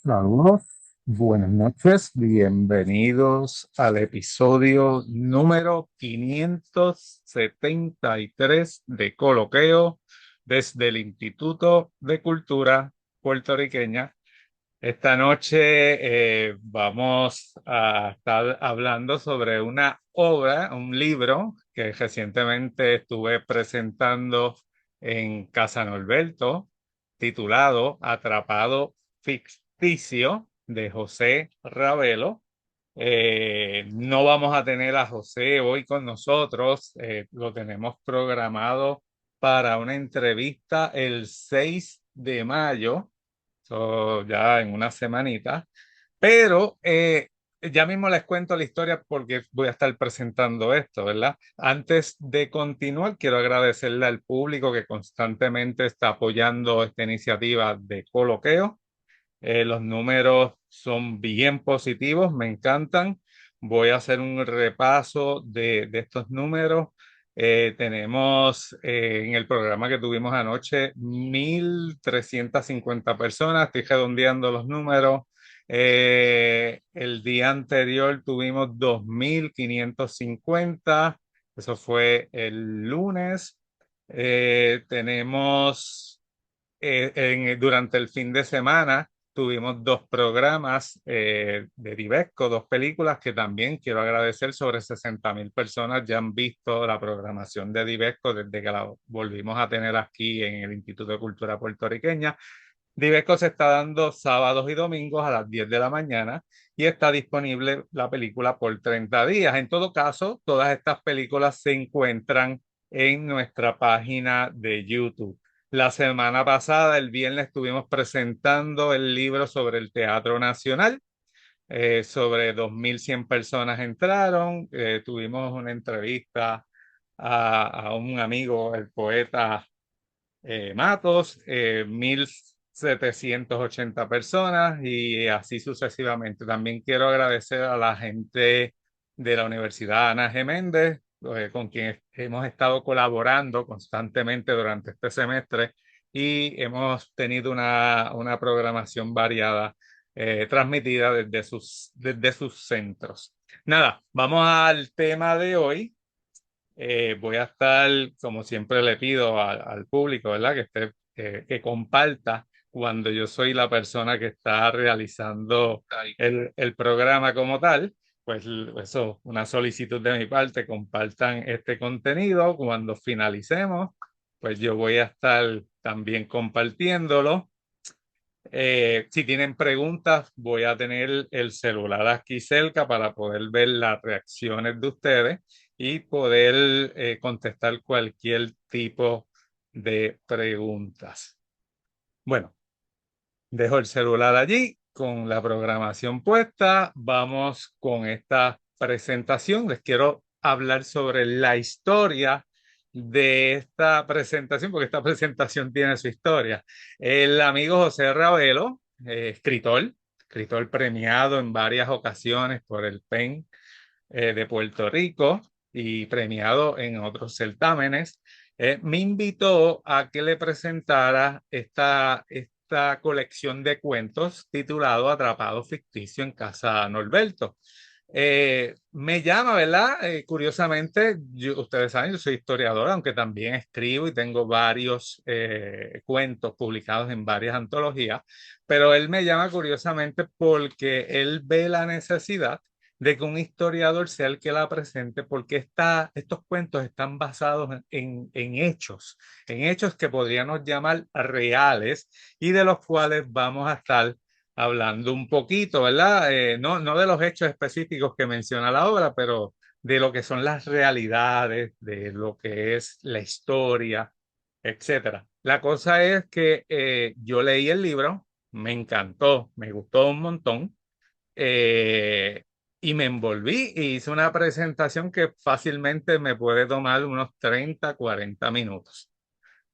Saludos, buenas noches, bienvenidos al episodio número 573 de Coloqueo desde el Instituto de Cultura Puertorriqueña. Esta noche vamos a estar hablando sobre una obra, un libro que recientemente estuve presentando en Casa Norberto, titulado Atrapado Ficticio de José Ravelo. No vamos a tener a José hoy con nosotros, lo tenemos programado para una entrevista el 6 de mayo, ya en una semanita, pero ya mismo les cuento la historia porque voy a estar presentando esto, ¿verdad? Antes de continuar, quiero agradecerle al público que constantemente está apoyando esta iniciativa de Coloqueo. Los números son bien positivos, me encantan. Voy a hacer un repaso de estos números. Tenemos en el programa que tuvimos anoche 1.350 personas, estoy redondeando los números. El día anterior tuvimos 2.550, eso fue el lunes. Tenemos durante el fin de semana tuvimos dos programas de Divesco, dos películas que también quiero agradecer. Sobre 60.000 personas ya han visto la programación de Divesco desde que la volvimos a tener aquí en el Instituto de Cultura Puertorriqueña. Divesco se está dando sábados y domingos a las 10 de la mañana y está disponible la película por 30 días. En todo caso, todas estas películas se encuentran en nuestra página de YouTube. La semana pasada, el viernes, estuvimos presentando el libro sobre el Teatro Nacional. Sobre 2.100 personas entraron. Tuvimos una entrevista a un amigo, el poeta Matos, 1.780 personas y así sucesivamente. También quiero agradecer a la gente de la Universidad Ana G. Méndez, con quien hemos estado colaborando constantemente durante este semestre y hemos tenido una programación variada, transmitida desde sus centros. Nada, vamos al tema de hoy. Voy a estar, como siempre le pido al público, ¿verdad? Que comparta cuando yo soy la persona que está realizando el programa como tal. Pues eso, una solicitud de mi parte, compartan este contenido. Cuando finalicemos, pues yo voy a estar también compartiéndolo. Si tienen preguntas, voy a tener el celular aquí cerca para poder ver las reacciones de ustedes y poder contestar cualquier tipo de preguntas. Bueno, dejo el celular allí con la programación puesta. Vamos con esta presentación. Les quiero hablar sobre la historia de esta presentación, porque esta presentación tiene su historia. El amigo José Ravelo, escritor premiado en varias ocasiones por el PEN de Puerto Rico y premiado en otros certámenes, me invitó a que le presentara esta colección de cuentos titulado Atrapado Ficticio en Casa Norberto. Me llama, ¿verdad? Curiosamente, ustedes saben, yo soy historiador, aunque también escribo y tengo varios cuentos publicados en varias antologías, pero él me llama curiosamente porque él ve la necesidad de que un historiador sea el que la presente, porque estos cuentos están basados en hechos que podríamos llamar reales y de los cuales vamos a estar hablando un poquito, ¿verdad? No de los hechos específicos que menciona la obra, pero de lo que son las realidades, de lo que es la historia, etcétera. La cosa es que yo leí el libro, me encantó, me gustó un montón, eh, y me envolví y hice una presentación que fácilmente me puede tomar unos 30, 40 minutos.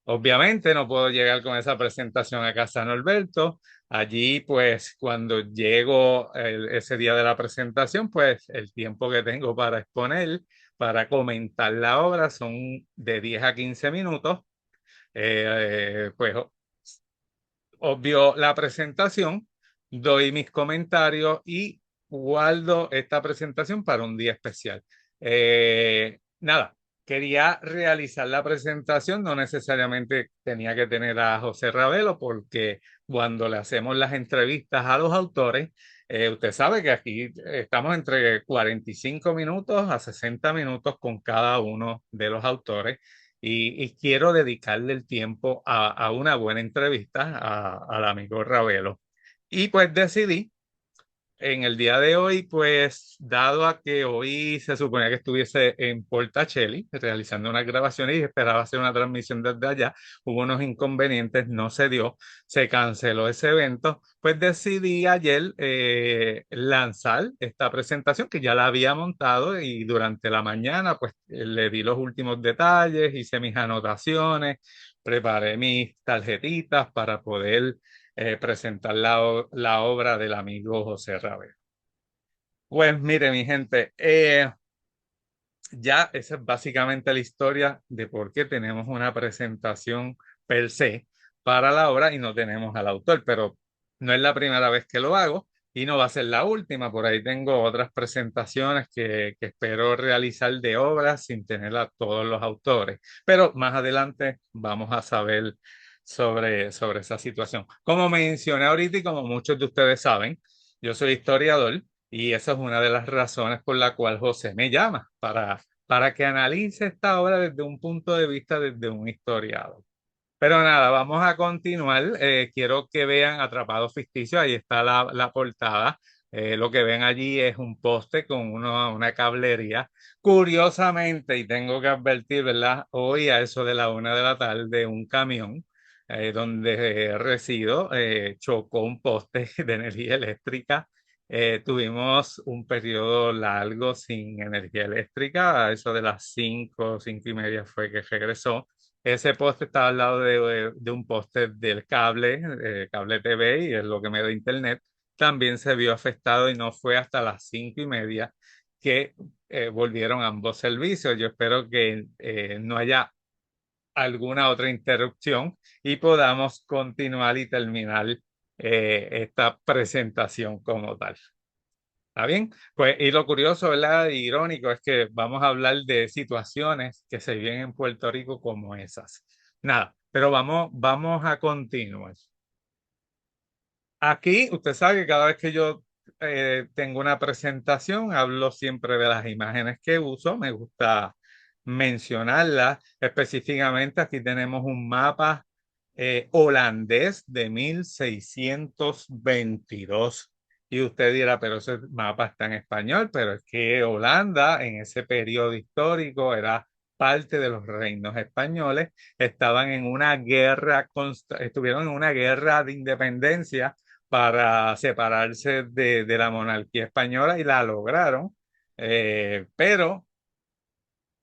Obviamente no puedo llegar con esa presentación a Casa Norberto. Allí, pues, cuando llego ese día de la presentación, pues el tiempo que tengo para exponer, para comentar la obra, son de 10 a 15 minutos. Pues, obvio la presentación. doy mis comentarios y guardo esta presentación para un día especial. Nada, quería realizar la presentación, no necesariamente tenía que tener a José Ravelo, porque cuando le hacemos las entrevistas a los autores, usted sabe que aquí estamos entre 45 minutos a 60 minutos con cada uno de los autores y quiero dedicarle el tiempo a una buena entrevista al amigo Ravelo. Y pues decidí en el día de hoy, pues dado a que hoy se suponía que estuviese en Portacelli realizando unas grabaciones y esperaba hacer una transmisión desde allá, hubo unos inconvenientes, no se dio, se canceló ese evento, pues decidí ayer lanzar esta presentación que ya la había montado y durante la mañana pues le di los últimos detalles, hice mis anotaciones, preparé mis tarjetitas para poder presentar la obra del amigo José Ravel. Pues mire, mi gente, ya esa es básicamente la historia de por qué tenemos una presentación per se para la obra y no tenemos al autor, pero no es la primera vez que lo hago y no va a ser la última. Por ahí tengo otras presentaciones que espero realizar de obras sin tener a todos los autores, pero más adelante vamos a saber sobre esa situación. Como mencioné ahorita y como muchos de ustedes saben, yo soy historiador. Y esa es una de las razones por la cual José me llama, para que analice esta obra desde un punto de vista desde un historiador. Pero nada, vamos a continuar. Quiero que vean Atrapados Ficticios, ahí está la portada. Lo que ven allí es un poste con una cablería. Curiosamente, y tengo que advertir, ¿verdad? Hoy a eso de la 1 de la tarde, un camión donde resido chocó un poste de energía eléctrica. Tuvimos un periodo largo sin energía eléctrica, a eso de las 5, 5:30 fue que regresó. Ese poste estaba al lado de un poste del cable, cable TV, y es lo que me da internet. También se vio afectado y no fue hasta las 5:30 que volvieron ambos servicios. Yo espero que no haya alguna otra interrupción y podamos continuar y terminar esta presentación como tal. ¿Está bien? Pues, y lo curioso, ¿verdad? Y irónico es que vamos a hablar de situaciones que se viven en Puerto Rico como esas. Nada, pero vamos a continuar. Aquí, usted sabe que cada vez que yo tengo una presentación, hablo siempre de las imágenes que uso. Me gusta mencionarlas. Específicamente, aquí tenemos un mapa holandés de 1622. Y usted dirá, pero ese mapa está en español, pero es que Holanda en ese periodo histórico era parte de los reinos españoles, estaban en una guerra, estuvieron en una guerra de independencia para separarse de la monarquía española y la lograron, pero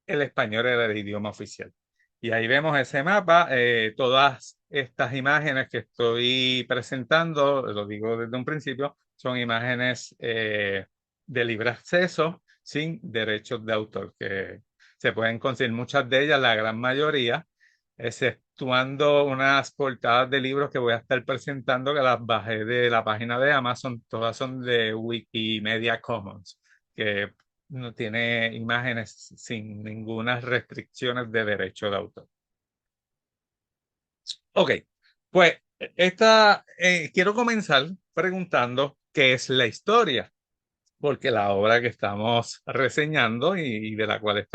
el español era el idioma oficial. Y ahí vemos ese mapa, todas estas imágenes que estoy presentando, lo digo desde un principio, son imágenes de libre acceso sin derechos de autor, que se pueden conseguir muchas de ellas, la gran mayoría, exceptuando unas portadas de libros que voy a estar presentando, que las bajé de la página de Amazon, todas son de Wikimedia Commons, que no tiene imágenes sin ninguna restricciones de derecho de autor. Ok, pues quiero comenzar preguntando qué es la historia, porque la obra que estamos reseñando y de la cual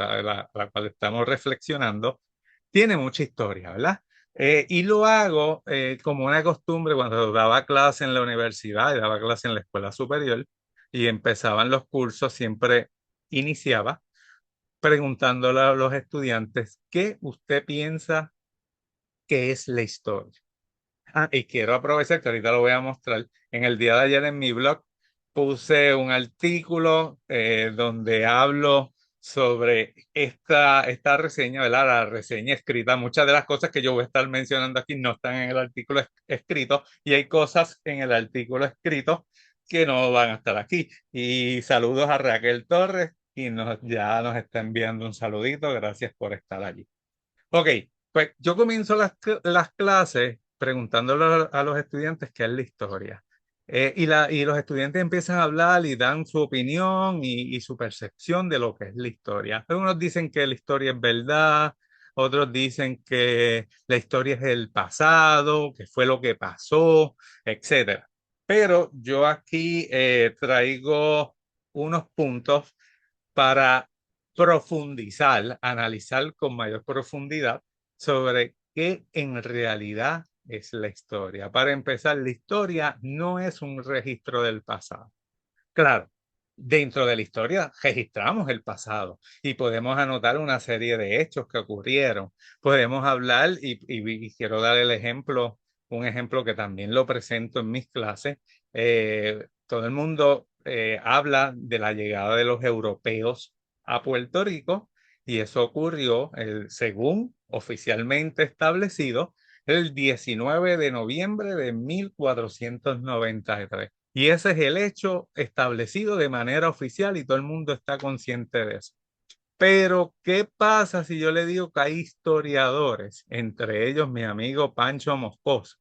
estamos reflexionando tiene mucha historia, ¿verdad? Y lo hago como una costumbre cuando daba clase en la universidad y daba clase en la escuela superior y empezaban los cursos, siempre iniciaba preguntándole a los estudiantes qué usted piensa que es la historia. Ah, y quiero aprovechar que ahorita lo voy a mostrar. En el día de ayer en mi blog puse un artículo donde hablo sobre esta reseña, ¿verdad? La reseña escrita. Muchas de las cosas que yo voy a estar mencionando aquí no están en el artículo escrito y hay cosas en el artículo escrito que no van a estar aquí. Y saludos a Raquel Torres y ya nos está enviando un saludito. Gracias por estar allí. Ok, pues yo comienzo las clases preguntándole a los estudiantes qué es la historia. Y los estudiantes empiezan a hablar y dan su opinión y su percepción de lo que es la historia. Algunos dicen que la historia es verdad, otros dicen que la historia es el pasado, que fue lo que pasó, etcétera. Pero yo aquí traigo unos puntos para profundizar, analizar con mayor profundidad sobre qué en realidad es la historia. Para empezar, la historia no es un registro del pasado. Claro, dentro de la historia registramos el pasado y podemos anotar una serie de hechos que ocurrieron. Podemos hablar y quiero dar el ejemplo, un ejemplo que también lo presento en mis clases. Todo el mundo habla de la llegada de los europeos a Puerto Rico y eso ocurrió, según oficialmente establecido, el 19 de noviembre de 1493. Y ese es el hecho establecido de manera oficial y todo el mundo está consciente de eso. Pero, ¿qué pasa si yo le digo que hay historiadores, entre ellos mi amigo Pancho Moscoso,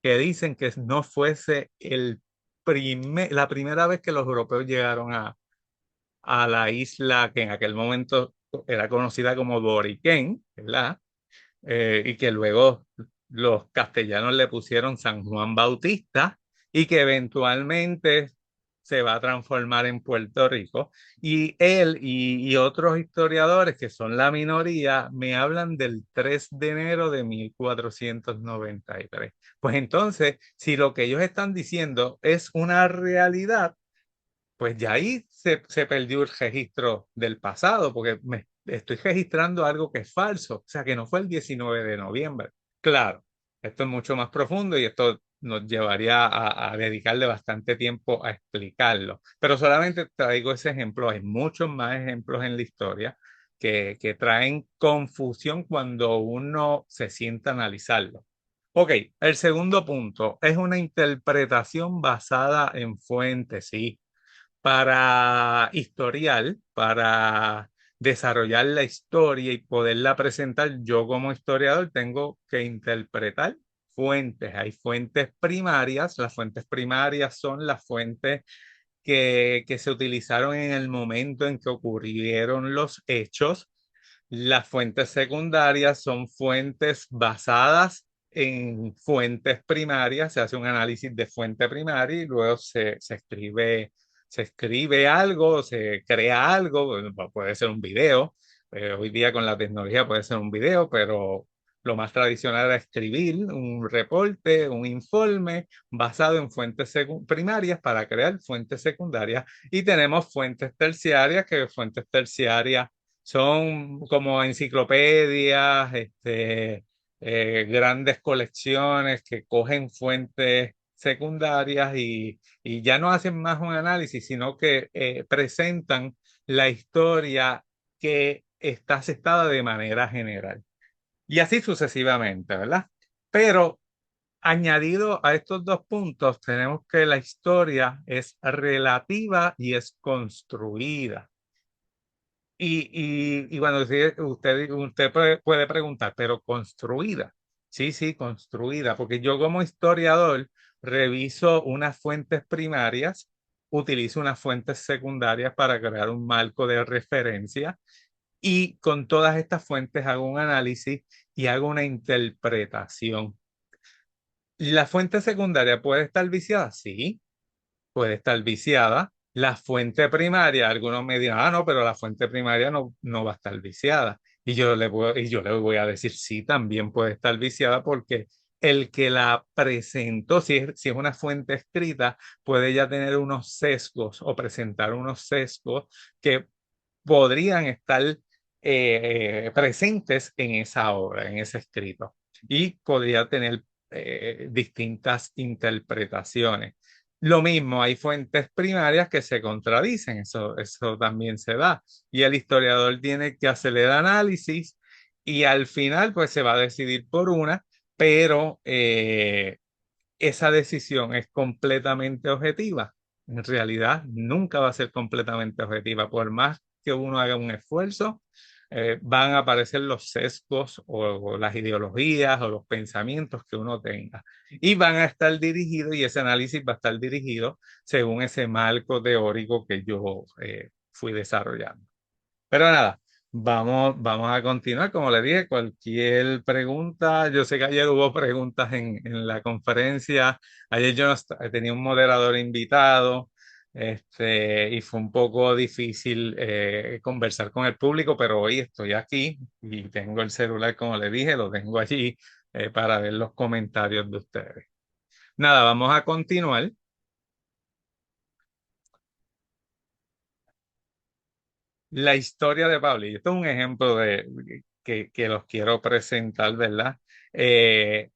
que dicen que no fuese la primera vez que los europeos llegaron a la isla que en aquel momento era conocida como Boriquén, ¿verdad? Y que luego los castellanos le pusieron San Juan Bautista y que eventualmente se va a transformar en Puerto Rico. Y él y otros historiadores, que son la minoría, me hablan del 3 de enero de 1493. Pues entonces, si lo que ellos están diciendo es una realidad, pues ya ahí se perdió el registro del pasado, porque me estoy registrando algo que es falso, o sea, que no fue el 19 de noviembre. Claro, esto es mucho más profundo y esto nos llevaría a dedicarle bastante tiempo a explicarlo, pero solamente traigo ese ejemplo. Hay muchos más ejemplos en la historia que traen confusión cuando uno se sienta a analizarlo. Ok, el segundo punto es una interpretación basada en fuentes, sí, para historial, para desarrollar la historia y poderla presentar, yo como historiador tengo que interpretar fuentes. Hay fuentes primarias. Las fuentes primarias son las fuentes que se utilizaron en el momento en que ocurrieron los hechos. Las fuentes secundarias son fuentes basadas en fuentes primarias. Se hace un análisis de fuente primaria y luego se escribe algo, se crea algo. Bueno, puede ser un video. Hoy día con la tecnología puede ser un video, pero lo más tradicional era escribir un reporte, un informe basado en fuentes primarias para crear fuentes secundarias. Y tenemos fuentes terciarias, que fuentes terciarias son como enciclopedias, grandes colecciones que cogen fuentes secundarias y ya no hacen más un análisis, sino que presentan la historia que está aceptada de manera general. Y así sucesivamente, ¿verdad? Pero añadido a estos dos puntos, tenemos que la historia es relativa y es construida. Y cuando usted puede preguntar, pero construida. Sí, sí, construida, porque yo como historiador reviso unas fuentes primarias, utilizo unas fuentes secundarias para crear un marco de referencia y con todas estas fuentes hago un análisis y hago una interpretación. ¿La fuente secundaria puede estar viciada? Sí, puede estar viciada. La fuente primaria, algunos me dirán, ah, no, pero la fuente primaria no va a estar viciada. Y yo le voy a decir, sí, también puede estar viciada porque el que la presentó, si es una fuente escrita, puede ya tener unos sesgos o presentar unos sesgos que podrían estar presentes en esa obra, en ese escrito, y podría tener distintas interpretaciones. Lo mismo, hay fuentes primarias que se contradicen, eso también se da, y el historiador tiene que hacer el análisis y al final pues se va a decidir por una, pero esa decisión es completamente objetiva. En realidad, nunca va a ser completamente objetiva, por más que uno haga un esfuerzo. van a aparecer los sesgos o las ideologías o los pensamientos que uno tenga. Y van a estar dirigidos, y ese análisis va a estar dirigido según ese marco teórico que yo fui desarrollando. Pero nada, vamos a continuar. Como le dije, cualquier pregunta, yo sé que ayer hubo preguntas en la conferencia. Ayer yo no tenía un moderador invitado, y fue un poco difícil conversar con el público, pero hoy estoy aquí y tengo el celular, como le dije, lo tengo allí para ver los comentarios de ustedes. Nada, vamos a continuar. La historia de Pablo, y esto es un ejemplo que los quiero presentar, ¿verdad? Eh,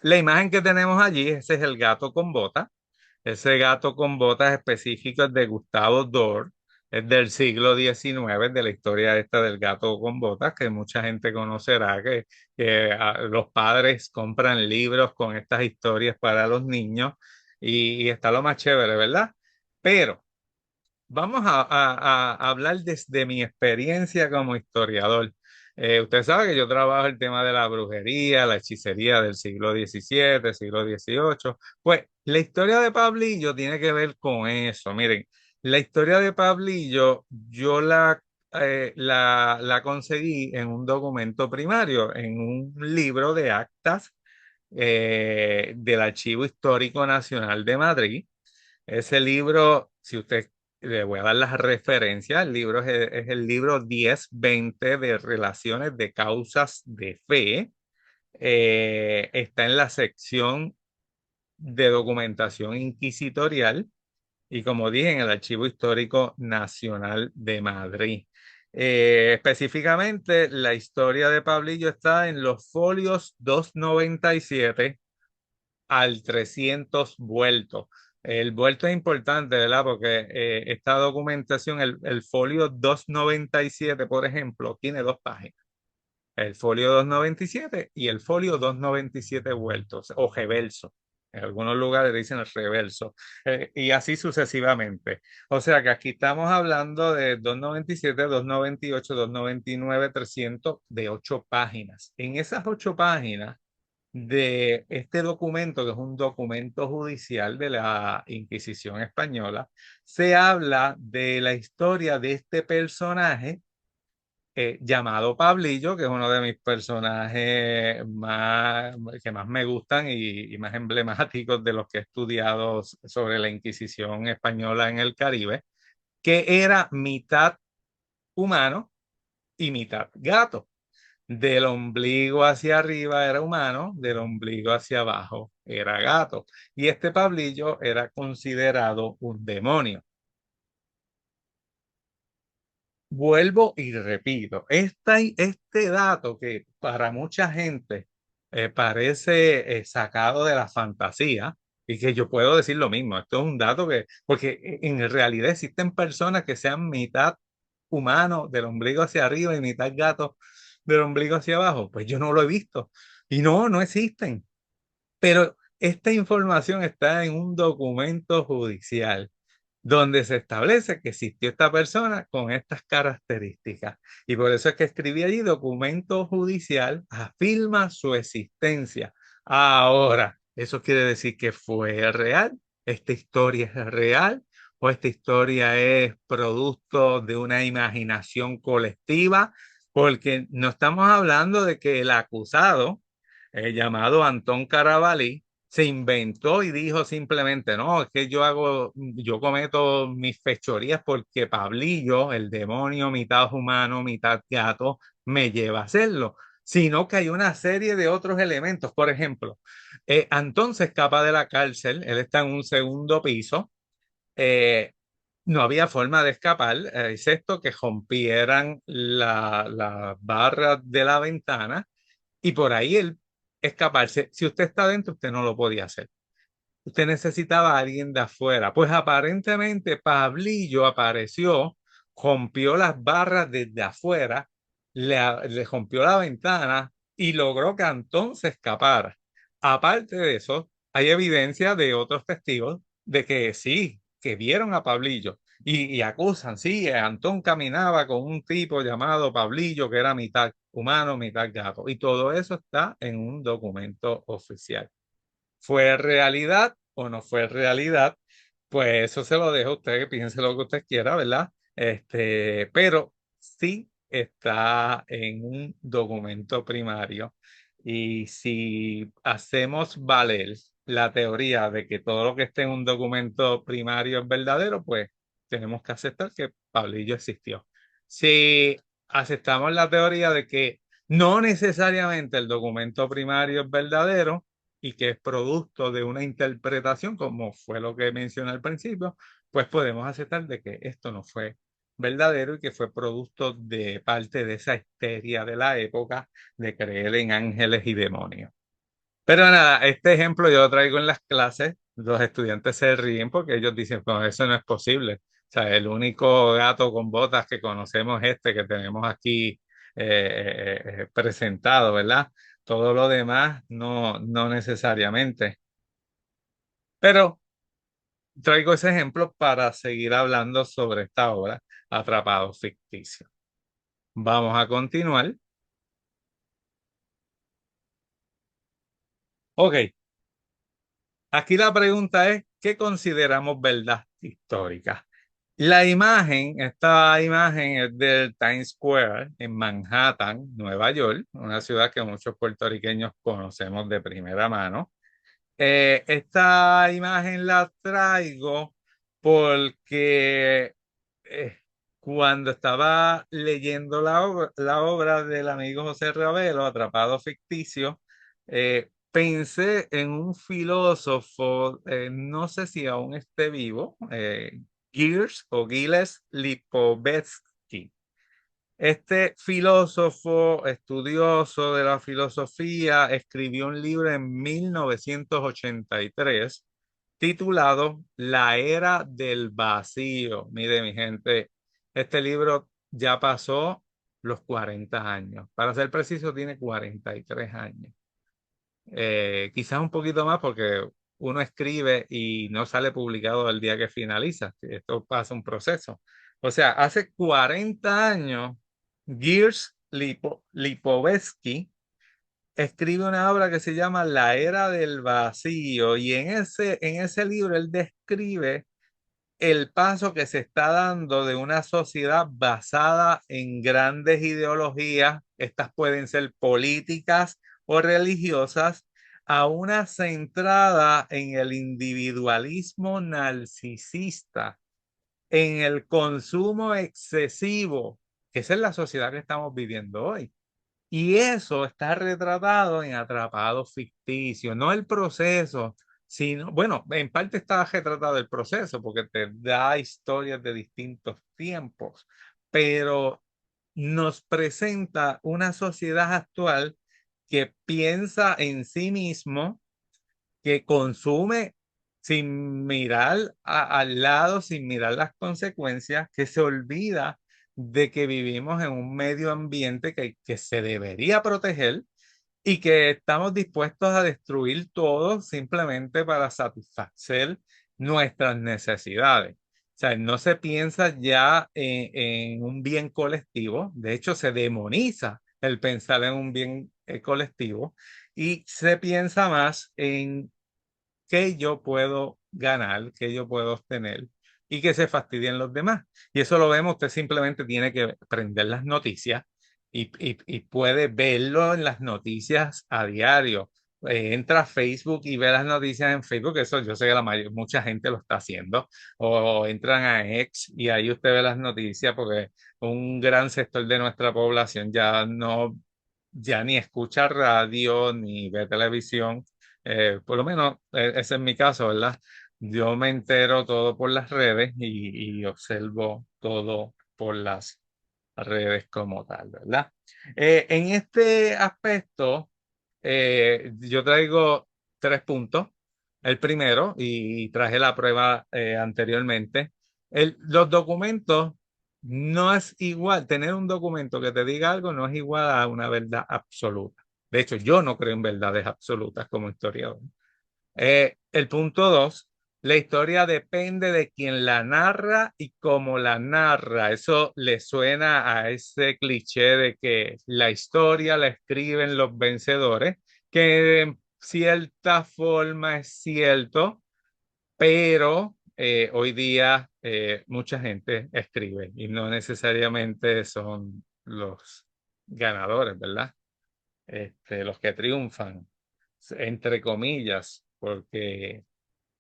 la imagen que tenemos allí, ese es el gato con botas. Ese gato con botas específico es de Gustavo Dor, es del siglo XIX, de la historia esta del gato con botas, que mucha gente conocerá, que los padres compran libros con estas historias para los niños y está lo más chévere, ¿verdad? Pero vamos a hablar desde mi experiencia como historiador. Usted sabe que yo trabajo el tema de la brujería, la hechicería del siglo XVII, siglo XVIII. Pues la historia de Pablillo tiene que ver con eso. Miren, la historia de Pablillo yo la conseguí en un documento primario, en un libro de actas del Archivo Histórico Nacional de Madrid. Ese libro, si usted le voy a dar las referencias, el libro es el libro 1020 de Relaciones de Causas de Fe. Está en la sección de documentación inquisitorial y, como dije, en el Archivo Histórico Nacional de Madrid. Específicamente, la historia de Pablillo está en los folios 297 al 300 vuelto. El vuelto es importante, ¿verdad? Porque esta documentación, el folio 297, por ejemplo, tiene dos páginas. El folio 297 y el folio 297 vueltos o reverso. En algunos lugares dicen el reverso. Y así sucesivamente. O sea que aquí estamos hablando de 297, 298, 299, 300 de 8 páginas. En esas 8 páginas de este documento, que es un documento judicial de la Inquisición española, se habla de la historia de este personaje llamado Pablillo, que es uno de mis personajes que más me gustan y más emblemáticos de los que he estudiado sobre la Inquisición española en el Caribe, que era mitad humano y mitad gato. Del ombligo hacia arriba era humano, del ombligo hacia abajo era gato. Y este Pablillo era considerado un demonio. Vuelvo y repito, este dato que para mucha gente parece sacado de la fantasía, y que yo puedo decir lo mismo, esto es un dato porque en realidad existen personas que sean mitad humano del ombligo hacia arriba y mitad gato del ombligo hacia abajo, pues yo no lo he visto. Y no, no existen. Pero esta información está en un documento judicial donde se establece que existió esta persona con estas características. Y por eso es que escribí allí: documento judicial afirma su existencia. Ahora, ¿eso quiere decir que fue real? ¿Esta historia es real? ¿O esta historia es producto de una imaginación colectiva? Porque no estamos hablando de que el acusado, llamado Antón Carabalí, se inventó y dijo simplemente: no, es que yo cometo mis fechorías porque Pablillo, el demonio mitad humano, mitad gato, me lleva a hacerlo. Sino que hay una serie de otros elementos. Por ejemplo, Antón se escapa de la cárcel, él está en un segundo piso, eh, no había forma de escapar, excepto que rompieran la barra de la ventana y por ahí él escaparse. Si usted está dentro, usted no lo podía hacer. Usted necesitaba a alguien de afuera. Pues aparentemente Pablillo apareció, rompió las barras desde afuera, le rompió la ventana y logró que Antón se escapara. Aparte de eso, hay evidencia de otros testigos de que sí, que vieron a Pablillo. y acusan, sí, Antón caminaba con un tipo llamado Pablillo que era mitad humano, mitad gato. Y todo eso está en un documento oficial. ¿Fue realidad o no fue realidad? Pues eso se lo dejo a usted, que piense lo que usted quiera, ¿verdad? Pero sí está en un documento primario. Y si hacemos valer la teoría de que todo lo que esté en un documento primario es verdadero, pues tenemos que aceptar que Pablillo existió. Si aceptamos la teoría de que no necesariamente el documento primario es verdadero, y que es producto de una interpretación, como fue lo que mencioné al principio, pues podemos aceptar de que esto no fue verdadero y que fue producto de parte de esa histeria de la época de creer en ángeles y demonios. Pero nada, este ejemplo yo lo traigo en las clases, los estudiantes se ríen porque ellos dicen, pues eso no es posible. O sea, el único gato con botas que conocemos es este que tenemos aquí presentado, ¿verdad? Todo lo demás no necesariamente. Pero traigo ese ejemplo para seguir hablando sobre esta obra, Atrapado Ficticio. Vamos a continuar. Ok, aquí la pregunta es, ¿qué consideramos verdad histórica? La imagen, esta imagen es del Times Square en Manhattan, Nueva York, una ciudad que muchos puertorriqueños conocemos de primera mano. Esta imagen la traigo porque eh, cuando estaba leyendo la obra del amigo José Ravelo, Atrapado Ficticio, pensé en un filósofo, no sé si aún esté vivo, Gilles Lipovetsky. Este filósofo estudioso de la filosofía escribió un libro en 1983 titulado La Era del Vacío. Mire, mi gente, este libro ya pasó los 40 años. Para ser preciso, tiene 43 años. Quizás un poquito más porque uno escribe y no sale publicado el día que finaliza. Esto pasa un proceso. O sea, hace 40 años, Lipovetsky escribe una obra que se llama La Era del Vacío y en ese libro él describe el paso que se está dando de una sociedad basada en grandes ideologías, estas pueden ser políticas o religiosas, a una centrada en el individualismo narcisista, en el consumo excesivo, que esa es la sociedad que estamos viviendo hoy. Y eso está retratado en Atrapados Ficticios, no el proceso, sino, bueno, en parte está retratado el proceso porque te da historias de distintos tiempos, pero nos presenta una sociedad actual que piensa en sí mismo, que consume sin mirar al lado, sin mirar las consecuencias, que se olvida de que vivimos en un medio ambiente que se debería proteger y que estamos dispuestos a destruir todo simplemente para satisfacer nuestras necesidades. O sea, no se piensa ya en un bien colectivo, de hecho se demoniza el pensar en un bien colectivo y se piensa más en qué yo puedo ganar, qué yo puedo obtener y que se fastidien los demás. Y eso lo vemos, usted simplemente tiene que prender las noticias y puede verlo en las noticias a diario. Entra a Facebook y ve las noticias en Facebook, eso yo sé que mucha gente lo está haciendo, o entran a X y ahí usted ve las noticias porque un gran sector de nuestra población ya ni escucha radio ni ve televisión, por lo menos ese es mi caso, ¿verdad? Yo me entero todo por las redes y observo todo por las redes como tal, ¿verdad? En este aspecto, yo traigo 3 puntos. El primero, y traje la prueba anteriormente, los documentos no es igual, tener un documento que te diga algo no es igual a una verdad absoluta. De hecho, yo no creo en verdades absolutas como historiador. El punto dos, La historia depende de quién la narra y cómo la narra. Eso le suena a ese cliché de que la historia la escriben los vencedores, que en cierta forma es cierto, pero hoy día mucha gente escribe y no necesariamente son los ganadores, ¿verdad? Los que triunfan, entre comillas, porque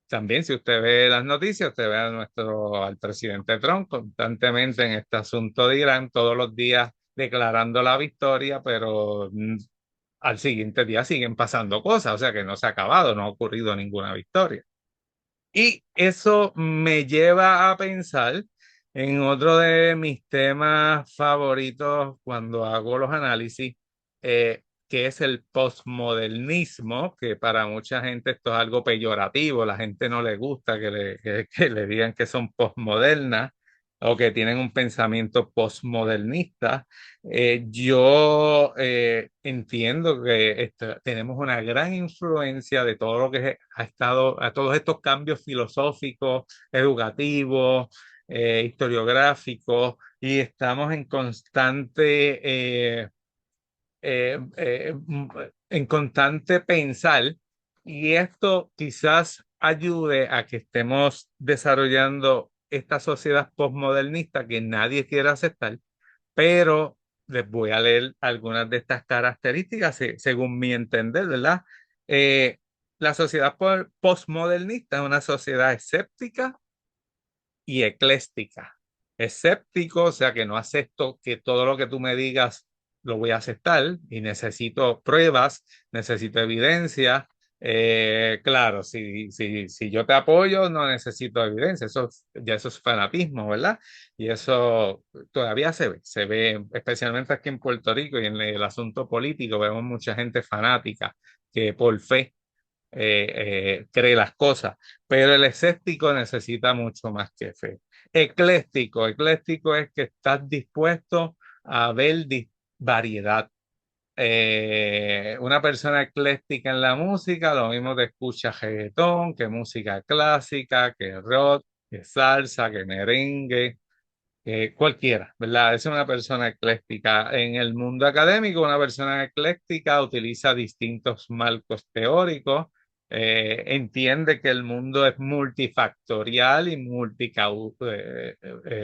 también si usted ve las noticias, usted ve al presidente Trump constantemente en este asunto de Irán, todos los días declarando la victoria, pero al siguiente día siguen pasando cosas, o sea que no se ha acabado, no ha ocurrido ninguna victoria. Y eso me lleva a pensar en otro de mis temas favoritos cuando hago los análisis, que es el postmodernismo, que para mucha gente esto es algo peyorativo, la gente no le gusta que le digan que son postmodernas o que tienen un pensamiento postmodernista. Yo entiendo que tenemos una gran influencia de todo lo que ha estado, a todos estos cambios filosóficos, educativos, historiográficos, y estamos en constante pensar, y esto quizás ayude a que estemos desarrollando esta sociedad postmodernista que nadie quiere aceptar, pero les voy a leer algunas de estas características según mi entender, ¿verdad? Eh, la sociedad postmodernista es una sociedad escéptica y ecléctica. Escéptico, o sea que no acepto que todo lo que tú me digas lo voy a aceptar y necesito pruebas, necesito evidencia. Claro, si yo te apoyo, no necesito evidencia. Ya eso es fanatismo, ¿verdad? Y eso todavía se ve, especialmente aquí en Puerto Rico y en el asunto político, vemos mucha gente fanática que por fe cree las cosas, pero el escéptico necesita mucho más que fe. Ecléctico es que estás dispuesto a ver variedad. Una persona ecléctica en la música, lo mismo te escucha reggaetón, que música clásica, que rock, que salsa, que merengue, cualquiera, ¿verdad? Es una persona ecléctica. En el mundo académico, una persona ecléctica utiliza distintos marcos teóricos, entiende que el mundo es multifactorial y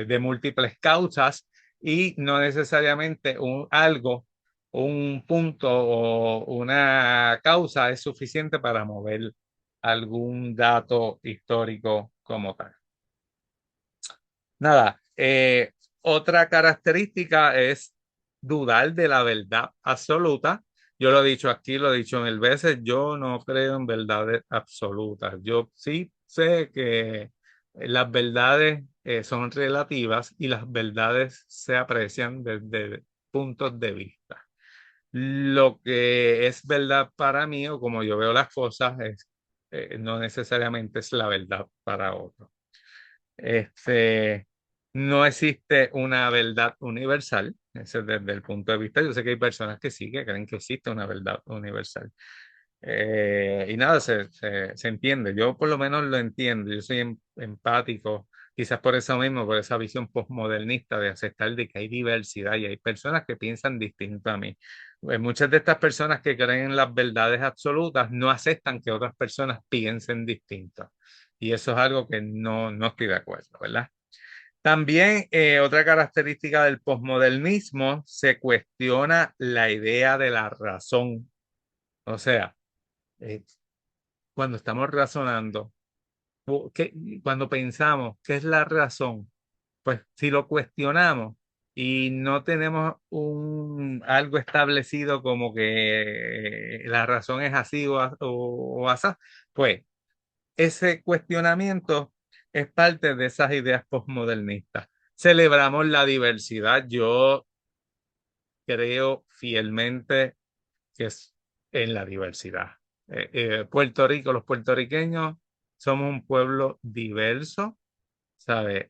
de múltiples causas y no necesariamente un punto o una causa es suficiente para mover algún dato histórico como tal. Nada, otra característica es dudar de la verdad absoluta. Yo lo he dicho aquí, lo he dicho mil veces, yo no creo en verdades absolutas. Yo sí sé que las verdades son relativas y las verdades se aprecian desde puntos de vista. Lo que es verdad para mí o como yo veo las cosas no necesariamente es la verdad para otro. Este, no existe una verdad universal, ese es desde el punto de vista. Yo sé que hay personas que sí, que creen que existe una verdad universal. Y nada, se entiende. Yo por lo menos lo entiendo. Yo soy empático, quizás por eso mismo, por esa visión postmodernista de aceptar de que hay diversidad y hay personas que piensan distinto a mí. Muchas de estas personas que creen en las verdades absolutas no aceptan que otras personas piensen distinto. Y eso es algo que no estoy de acuerdo, ¿verdad? También otra característica del posmodernismo se cuestiona la idea de la razón. O sea, eh, cuando estamos razonando, cuando pensamos qué es la razón, pues si lo cuestionamos y no tenemos algo establecido como que la razón es así o así, pues ese cuestionamiento es parte de esas ideas postmodernistas. Celebramos la diversidad. Yo creo fielmente que es en la diversidad. Puerto Rico, los puertorriqueños somos un pueblo diverso, ¿sabes?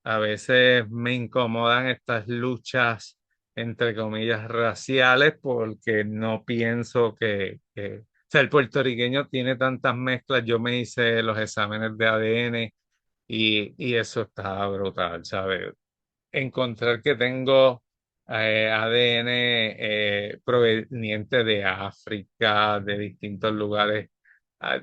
A veces me incomodan estas luchas, entre comillas, raciales, porque no pienso o sea, el puertorriqueño tiene tantas mezclas. Yo me hice los exámenes de ADN y eso está brutal, ¿sabes? Encontrar que tengo ADN proveniente de África, de distintos lugares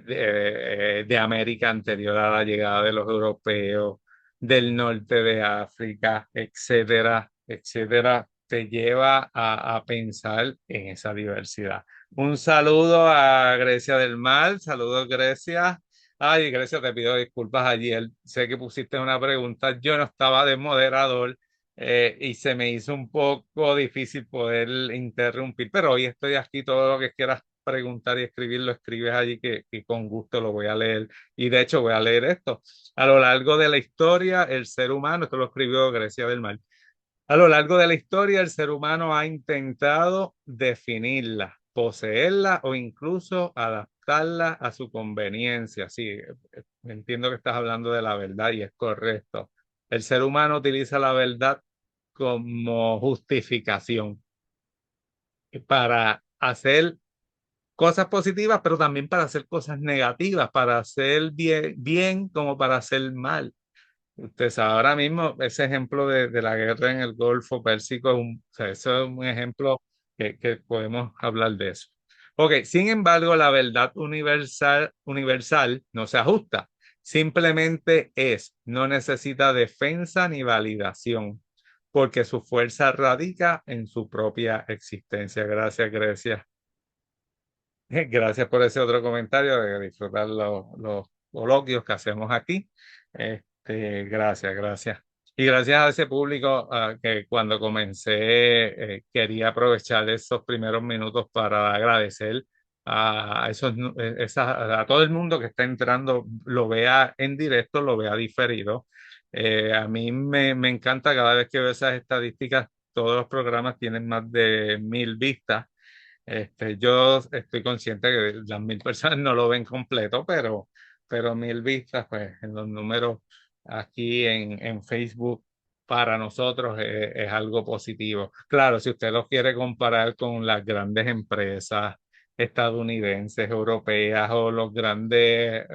de América anterior a la llegada de los europeos, del norte de África, etcétera, etcétera, te lleva a pensar en esa diversidad. Un saludo a Grecia del Mar, saludos Grecia. Ay, Grecia, te pido disculpas ayer. Sé que pusiste una pregunta. Yo no estaba de moderador y se me hizo un poco difícil poder interrumpir, pero hoy estoy aquí. Todo lo que quieras preguntar y escribir, lo escribes allí que con gusto lo voy a leer. Y de hecho voy a leer esto. A lo largo de la historia, el ser humano, esto lo escribió Grecia del Mar, a lo largo de la historia, el ser humano ha intentado definirla, poseerla o incluso adaptarla a su conveniencia. Sí, entiendo que estás hablando de la verdad y es correcto. El ser humano utiliza la verdad como justificación para hacer cosas positivas, pero también para hacer cosas negativas, para hacer bien, bien como para hacer mal. Usted sabe, ahora mismo ese ejemplo de la guerra en el Golfo Pérsico, o sea, eso es un ejemplo que podemos hablar de eso. Ok, sin embargo, la verdad universal no se ajusta, simplemente es, no necesita defensa ni validación, porque su fuerza radica en su propia existencia. Gracias, Grecia. Gracias por ese otro comentario, de disfrutar los coloquios que hacemos aquí. Gracias, gracias. Y gracias a ese público que cuando comencé quería aprovechar esos primeros minutos para agradecer a todo el mundo que está entrando, lo vea en directo, lo vea diferido. A mí me encanta cada vez que veo esas estadísticas, todos los programas tienen más de 1000 vistas. Yo estoy consciente que las 1000 personas no lo ven completo, pero 1000 vistas, pues en los números aquí en Facebook para nosotros es algo positivo. Claro, si usted lo quiere comparar con las grandes empresas estadounidenses, europeas o los grandes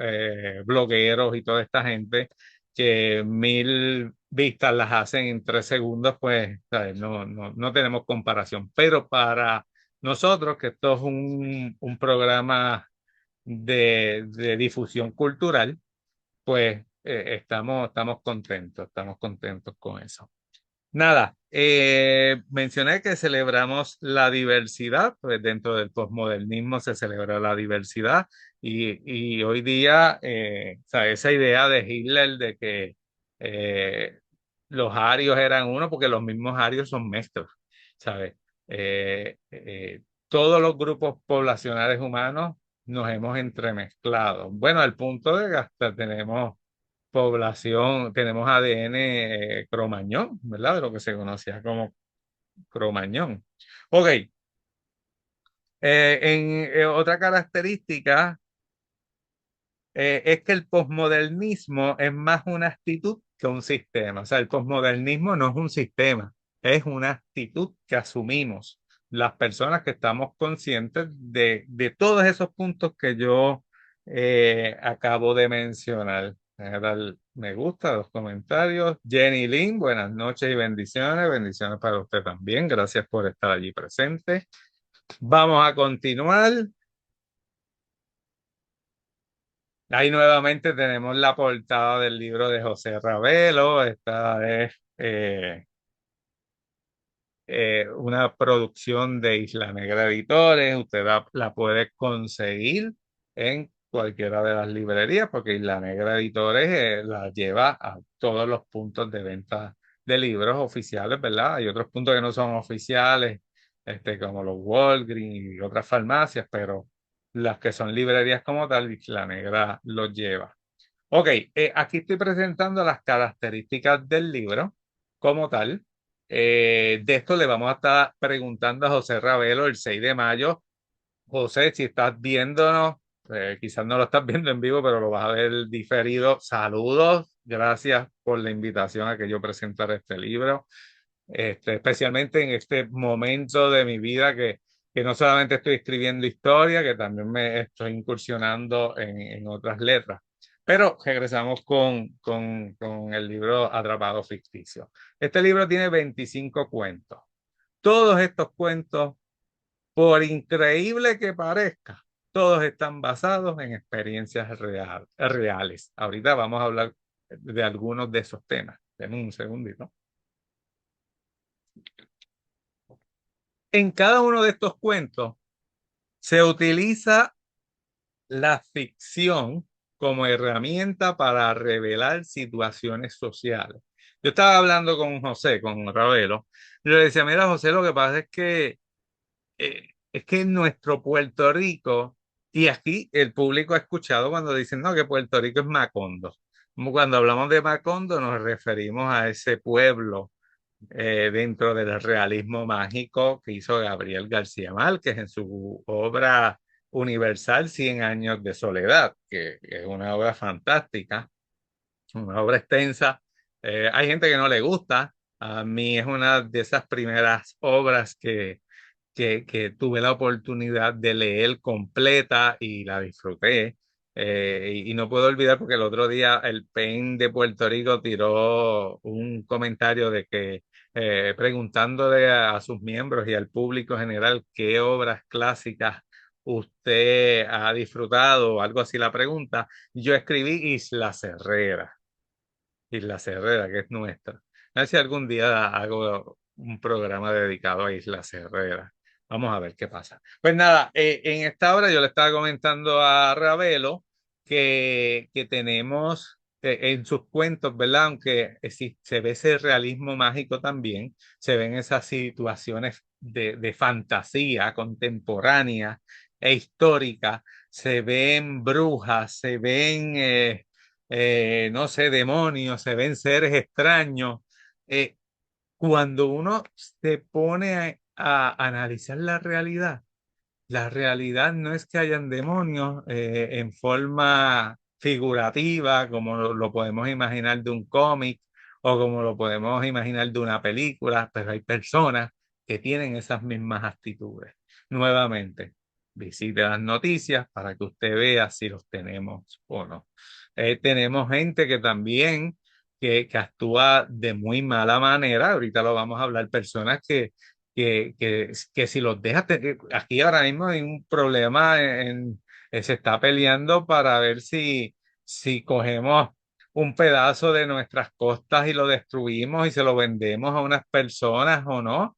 blogueros y toda esta gente que 1000 vistas las hacen en 3 segundos, pues ¿sabes? No tenemos comparación. Pero para nosotros, que esto es un programa de difusión cultural, pues estamos contentos con eso. Nada, mencioné que celebramos la diversidad, pues dentro del posmodernismo se celebra la diversidad y hoy día, o sea, esa idea de Hitler de que eh, los arios eran uno, porque los mismos arios son mezclas, ¿sabes? Todos los grupos poblacionales humanos nos hemos entremezclado. Bueno, al punto de que hasta tenemos población, tenemos ADN cromañón, ¿verdad? De lo que se conocía como cromañón. Ok, otra característica es que el posmodernismo es más una actitud que un sistema. O sea, el posmodernismo no es un sistema, es una actitud que asumimos las personas que estamos conscientes de todos esos puntos que yo acabo de mencionar. Voy dar me gusta los comentarios. Jenny Lynn, buenas noches y bendiciones. Bendiciones para usted también. Gracias por estar allí presente. Vamos a continuar. Ahí nuevamente tenemos la portada del libro de José Ravelo. Esta es una producción de Isla Negra Editores. Usted la puede conseguir en cualquiera de las librerías porque Isla Negra Editores la lleva a todos los puntos de venta de libros oficiales, ¿verdad? Hay otros puntos que no son oficiales, como los Walgreens y otras farmacias, pero las que son librerías como tal, Isla Negra los lleva. Ok, aquí estoy presentando las características del libro como tal. De esto le vamos a estar preguntando a José Ravelo el 6 de mayo. José, si estás viéndonos, quizás no lo estás viendo en vivo, pero lo vas a ver diferido. Saludos, gracias por la invitación a que yo presentara este libro, especialmente en este momento de mi vida que no solamente estoy escribiendo historia, que también me estoy incursionando en otras letras. Pero regresamos con el libro Atrapado Ficticio. Este libro tiene 25 cuentos. Todos estos cuentos, por increíble que parezca, todos están basados en experiencias reales. Ahorita vamos a hablar de algunos de esos temas. Denme un segundito. En cada uno de estos cuentos se utiliza la ficción como herramienta para revelar situaciones sociales. Yo estaba hablando con José, con Ravelo. Yo le decía, mira, José, lo que pasa es que en nuestro Puerto Rico, y aquí el público ha escuchado cuando dicen, no, que Puerto Rico es Macondo. Como cuando hablamos de Macondo nos referimos a ese pueblo dentro del realismo mágico que hizo Gabriel García Márquez en su obra universal Cien años de soledad, que es una obra fantástica, una obra extensa. Hay gente que no le gusta. A mí es una de esas primeras obras que tuve la oportunidad de leer completa y la disfruté. Y no puedo olvidar porque el otro día el PEN de Puerto Rico tiró un comentario de que preguntándole a sus miembros y al público general qué obras clásicas usted ha disfrutado, algo así la pregunta. Yo escribí Isla Herrera, que es nuestra. A ver si algún día hago un programa dedicado a Isla Herrera. Vamos a ver qué pasa. Pues nada, en esta hora yo le estaba comentando a Ravelo que tenemos en sus cuentos, ¿verdad? Aunque se ve ese realismo mágico también, se ven esas situaciones de fantasía contemporánea e histórica, se ven brujas, se ven no sé, demonios, se ven seres extraños. Eh, Cuando uno se pone a analizar la realidad no es que hayan demonios en forma figurativa, como lo podemos imaginar de un cómic o como lo podemos imaginar de una película, pero hay personas que tienen esas mismas actitudes. Nuevamente, visite las noticias para que usted vea si los tenemos o no. Tenemos gente que también que actúa de muy mala manera, ahorita lo vamos a hablar, personas que si los dejas, aquí ahora mismo hay un problema se está peleando para ver si cogemos un pedazo de nuestras costas y lo destruimos y se lo vendemos a unas personas o no,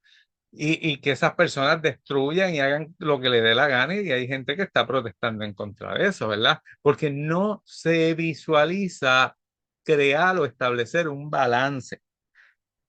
y que esas personas destruyan y hagan lo que le dé la gana y hay gente que está protestando en contra de eso, ¿verdad? Porque no se visualiza crear o establecer un balance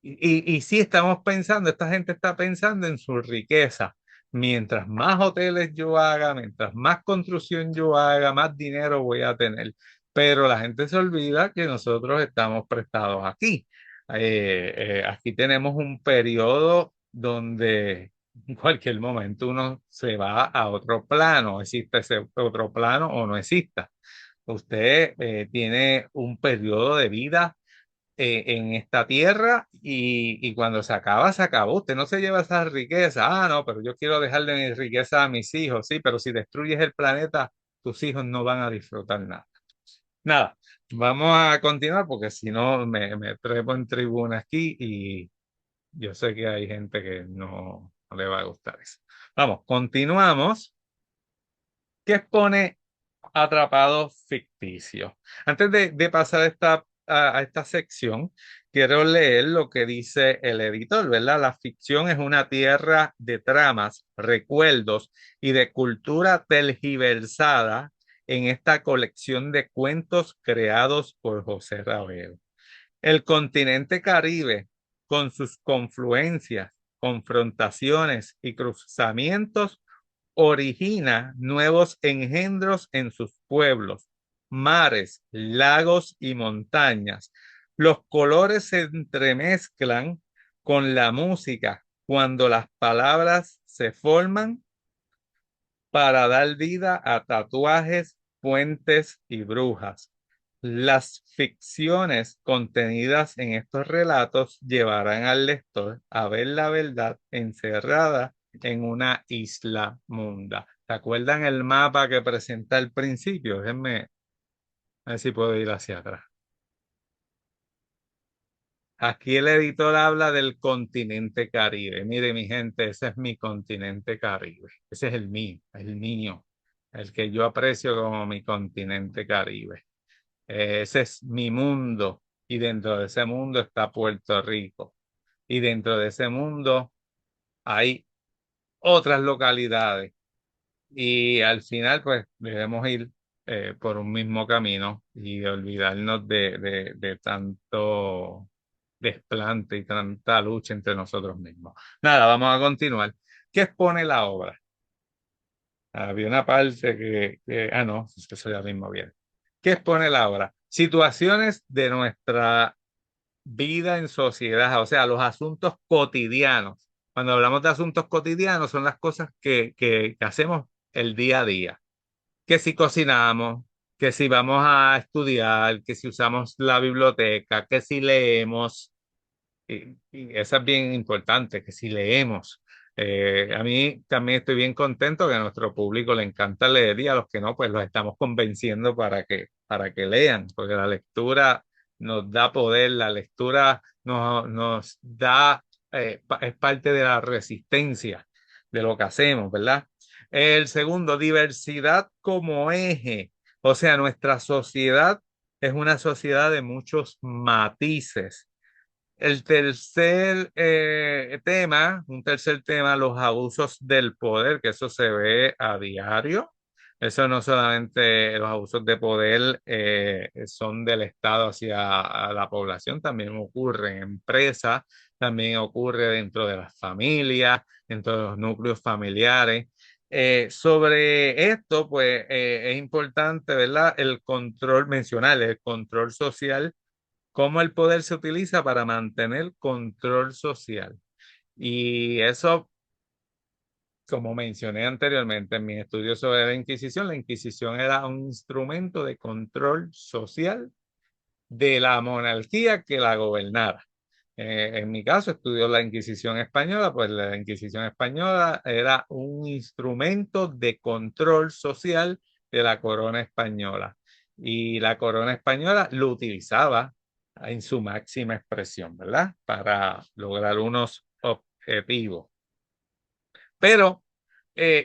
y sí estamos pensando, esta gente está pensando en su riqueza. Mientras más hoteles yo haga, mientras más construcción yo haga, más dinero voy a tener. Pero la gente se olvida que nosotros estamos prestados aquí. Aquí tenemos un periodo donde en cualquier momento uno se va a otro plano, existe ese otro plano o no exista. Usted tiene un periodo de vida en esta tierra y cuando se acaba, se acabó. Usted no se lleva esa riqueza. Ah, no, pero yo quiero dejarle mi riqueza a mis hijos. Sí, pero si destruyes el planeta, tus hijos no van a disfrutar nada. Nada, vamos a continuar porque si no me trepo en tribuna aquí y yo sé que hay gente que no le va a gustar eso. Vamos, continuamos. ¿Qué expone Atrapado Ficticio? Antes de pasar a esta sección, quiero leer lo que dice el editor, ¿verdad? La ficción es una tierra de tramas, recuerdos y de cultura tergiversada en esta colección de cuentos creados por José Ravelo. El continente Caribe, con sus confluencias, confrontaciones y cruzamientos, origina nuevos engendros en sus pueblos, mares, lagos y montañas. Los colores se entremezclan con la música cuando las palabras se forman para dar vida a tatuajes, puentes y brujas. Las ficciones contenidas en estos relatos llevarán al lector a ver la verdad encerrada en una isla munda. ¿Se acuerdan el mapa que presenta al principio? Déjenme a ver si puedo ir hacia atrás. Aquí el editor habla del continente Caribe. Mire, mi gente, ese es mi continente Caribe. Ese es el mío, el que yo aprecio como mi continente Caribe. Ese es mi mundo y dentro de ese mundo está Puerto Rico. Y dentro de ese mundo hay otras localidades. Y al final, pues, debemos ir por un mismo camino y olvidarnos de tanto desplante y tanta lucha entre nosotros mismos. Nada, vamos a continuar. ¿Qué expone la obra? Había una parte no, es que eso ya mismo viene. ¿Qué expone la obra? Situaciones de nuestra vida en sociedad, o sea, los asuntos cotidianos. Cuando hablamos de asuntos cotidianos, son las cosas que hacemos el día a día. Que si cocinamos, que si vamos a estudiar, que si usamos la biblioteca, que si leemos, y eso es bien importante, que si leemos. A mí también estoy bien contento que a nuestro público le encanta leer y a los que no, pues los estamos convenciendo para que lean, porque la lectura nos da poder, la lectura nos da, es parte de la resistencia de lo que hacemos, ¿verdad? El segundo, diversidad como eje. O sea, nuestra sociedad es una sociedad de muchos matices. El tercer un tercer tema, los abusos del poder, que eso se ve a diario. Eso no solamente los abusos de poder son del Estado hacia a la población, también ocurre en empresas, también ocurre dentro de las familias, dentro de los núcleos familiares. Sobre esto, pues es importante, ¿verdad? El control, mencionar el control social, cómo el poder se utiliza para mantener control social. Y eso, como mencioné anteriormente en mi estudio sobre la Inquisición era un instrumento de control social de la monarquía que la gobernara. En mi caso, estudió la Inquisición española, pues la Inquisición española era un instrumento de control social de la corona española. Y la corona española lo utilizaba en su máxima expresión, ¿verdad? Para lograr unos objetivos. Pero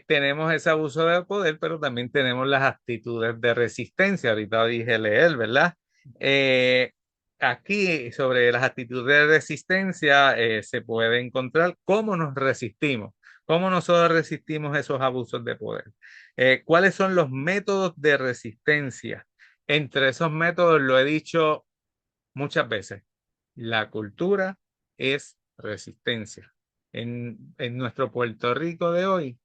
tenemos ese abuso de poder, pero también tenemos las actitudes de resistencia. Ahorita dije leer, ¿verdad? Eh, Aquí sobre las actitudes de resistencia se puede encontrar cómo nos resistimos, cómo nosotros resistimos esos abusos de poder. ¿Cuáles son los métodos de resistencia? Entre esos métodos, lo he dicho muchas veces, la cultura es resistencia. En nuestro Puerto Rico de hoy,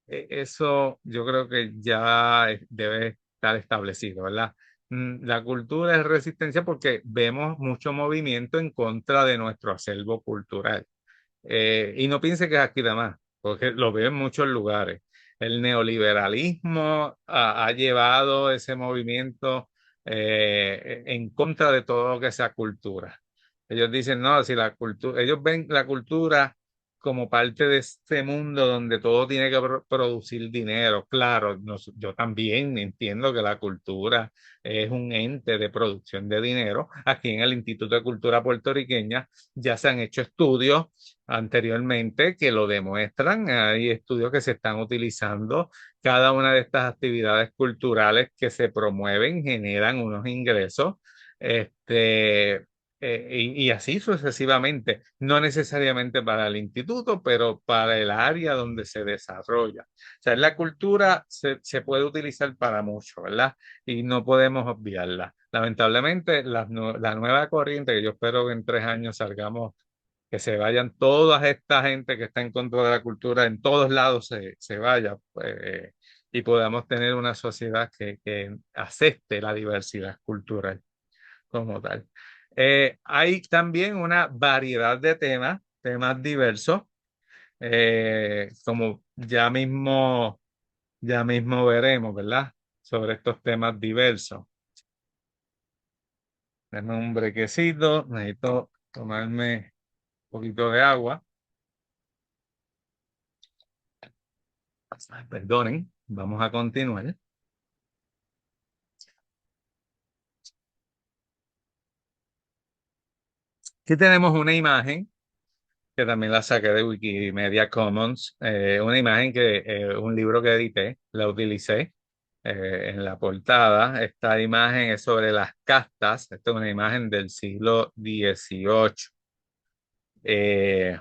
eso yo creo que ya debe estar establecido, ¿verdad? La cultura es resistencia porque vemos mucho movimiento en contra de nuestro acervo cultural. Y no piense que es aquí nada más, porque lo veo en muchos lugares. El neoliberalismo ha llevado ese movimiento en contra de todo lo que sea cultura. Ellos dicen, no, si la cultura, ellos ven la cultura como parte de este mundo donde todo tiene que producir dinero. Claro, yo también entiendo que la cultura es un ente de producción de dinero. Aquí en el Instituto de Cultura Puertorriqueña ya se han hecho estudios anteriormente que lo demuestran. Hay estudios que se están utilizando. Cada una de estas actividades culturales que se promueven generan unos ingresos. Este, y así sucesivamente, no necesariamente para el instituto, pero para el área donde se desarrolla. O sea, la cultura se puede utilizar para mucho, ¿verdad? Y no podemos obviarla. Lamentablemente, la nueva corriente, que yo espero que en 3 años salgamos, que se vayan toda esta gente que está en contra de la cultura, en todos lados se vaya, pues, y podamos tener una sociedad que acepte la diversidad cultural como tal. Hay también una variedad de temas, temas diversos, como ya mismo veremos, ¿verdad? Sobre estos temas diversos. Denme un brequecito, necesito tomarme un poquito de agua. Perdonen, vamos a continuar. Aquí tenemos una imagen que también la saqué de Wikimedia Commons, una imagen un libro que edité, la utilicé en la portada. Esta imagen es sobre las castas, esta es una imagen del siglo XVIII. Eh,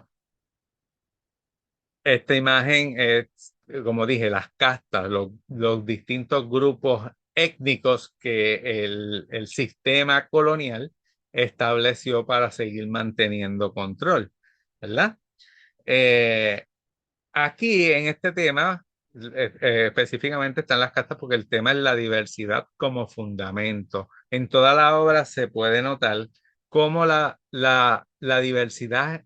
Esta imagen es, como dije, las castas, los distintos grupos étnicos que el sistema colonial estableció para seguir manteniendo control, ¿verdad? Eh, Aquí en este tema, específicamente están las castas porque el tema es la diversidad como fundamento. En toda la obra se puede notar cómo la diversidad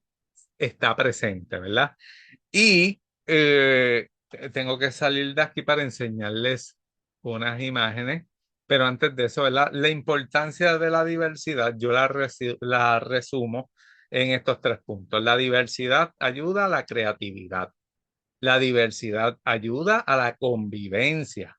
está presente, ¿verdad? Y tengo que salir de aquí para enseñarles unas imágenes, pero antes de eso, ¿verdad? La importancia de la diversidad, yo la resumo en estos tres puntos. La diversidad ayuda a la creatividad. La diversidad ayuda a la convivencia.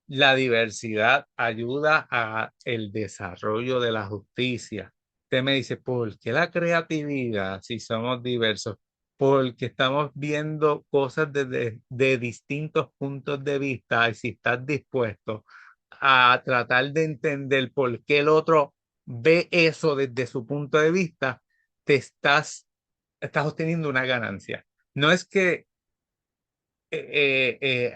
La diversidad ayuda a el desarrollo de la justicia. Usted me dice, ¿por qué la creatividad si somos diversos? Porque estamos viendo cosas de distintos puntos de vista y si estás dispuesto a tratar de entender por qué el otro ve eso desde su punto de vista, te estás obteniendo una ganancia. No es que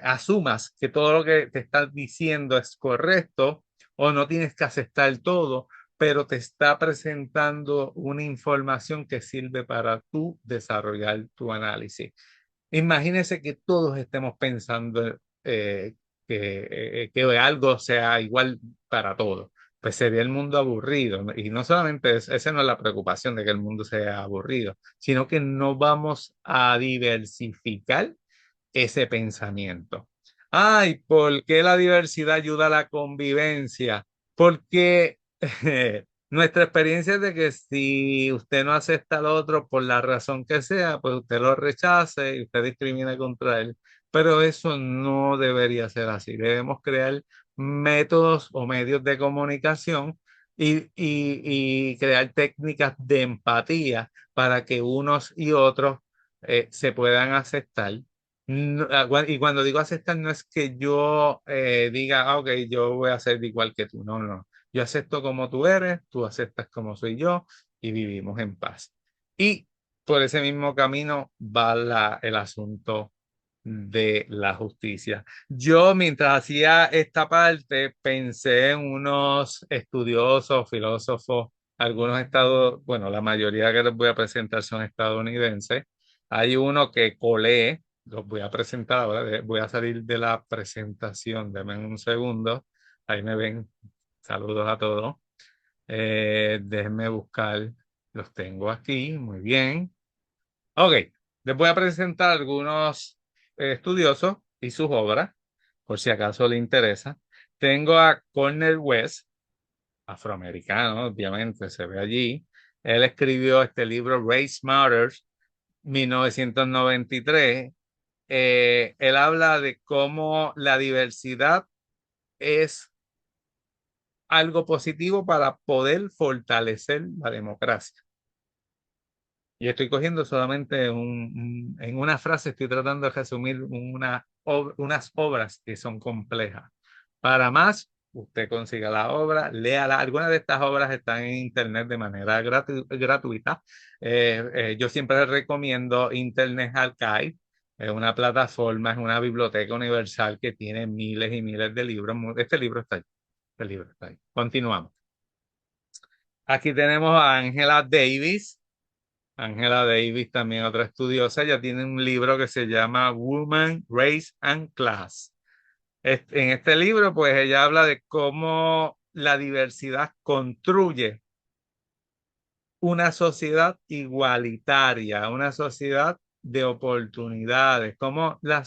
asumas que todo lo que te estás diciendo es correcto o no tienes que aceptar todo, pero te está presentando una información que sirve para tú desarrollar tu análisis. Imagínese que todos estemos pensando que algo sea igual para todos. Pues sería el mundo aburrido. ¿No? Y no solamente esa no es la preocupación de que el mundo sea aburrido, sino que no vamos a diversificar ese pensamiento. Ay, ¿por qué la diversidad ayuda a la convivencia? Porque nuestra experiencia es de que si usted no acepta al otro por la razón que sea, pues usted lo rechace y usted discrimina contra él. Pero eso no debería ser así. Debemos crear métodos o medios de comunicación y crear técnicas de empatía para que unos y otros se puedan aceptar y cuando digo aceptar, no es que yo diga, ah, ok, yo voy a ser igual que tú. No, no. Yo acepto como tú eres, tú aceptas como soy yo y vivimos en paz. Y por ese mismo camino va el asunto de la justicia. Yo, mientras hacía esta parte, pensé en unos estudiosos, filósofos, algunos estados, bueno, la mayoría que les voy a presentar son estadounidenses. Hay uno que Colé, los voy a presentar ahora, voy a salir de la presentación, denme un segundo, ahí me ven, saludos a todos. Déjenme buscar, los tengo aquí, muy bien. Ok, les voy a presentar algunos estudiosos y sus obras, por si acaso le interesa. Tengo a Cornel West, afroamericano, obviamente, se ve allí. Él escribió este libro, Race Matters, 1993. Él habla de cómo la diversidad es algo positivo para poder fortalecer la democracia. Y estoy cogiendo solamente en una frase, estoy tratando de resumir unas obras que son complejas. Para más, usted consiga la obra, léala. Algunas de estas obras están en internet de manera gratuita. Yo siempre recomiendo Internet Archive. Es una plataforma, es una biblioteca universal que tiene miles y miles de libros. Este libro está ahí. Este libro está ahí. Continuamos. Aquí tenemos a Angela Davis. Angela Davis, también otra estudiosa, ella tiene un libro que se llama Woman, Race and Class. En este libro, pues ella habla de cómo la diversidad construye una sociedad igualitaria, una sociedad de oportunidades, cómo la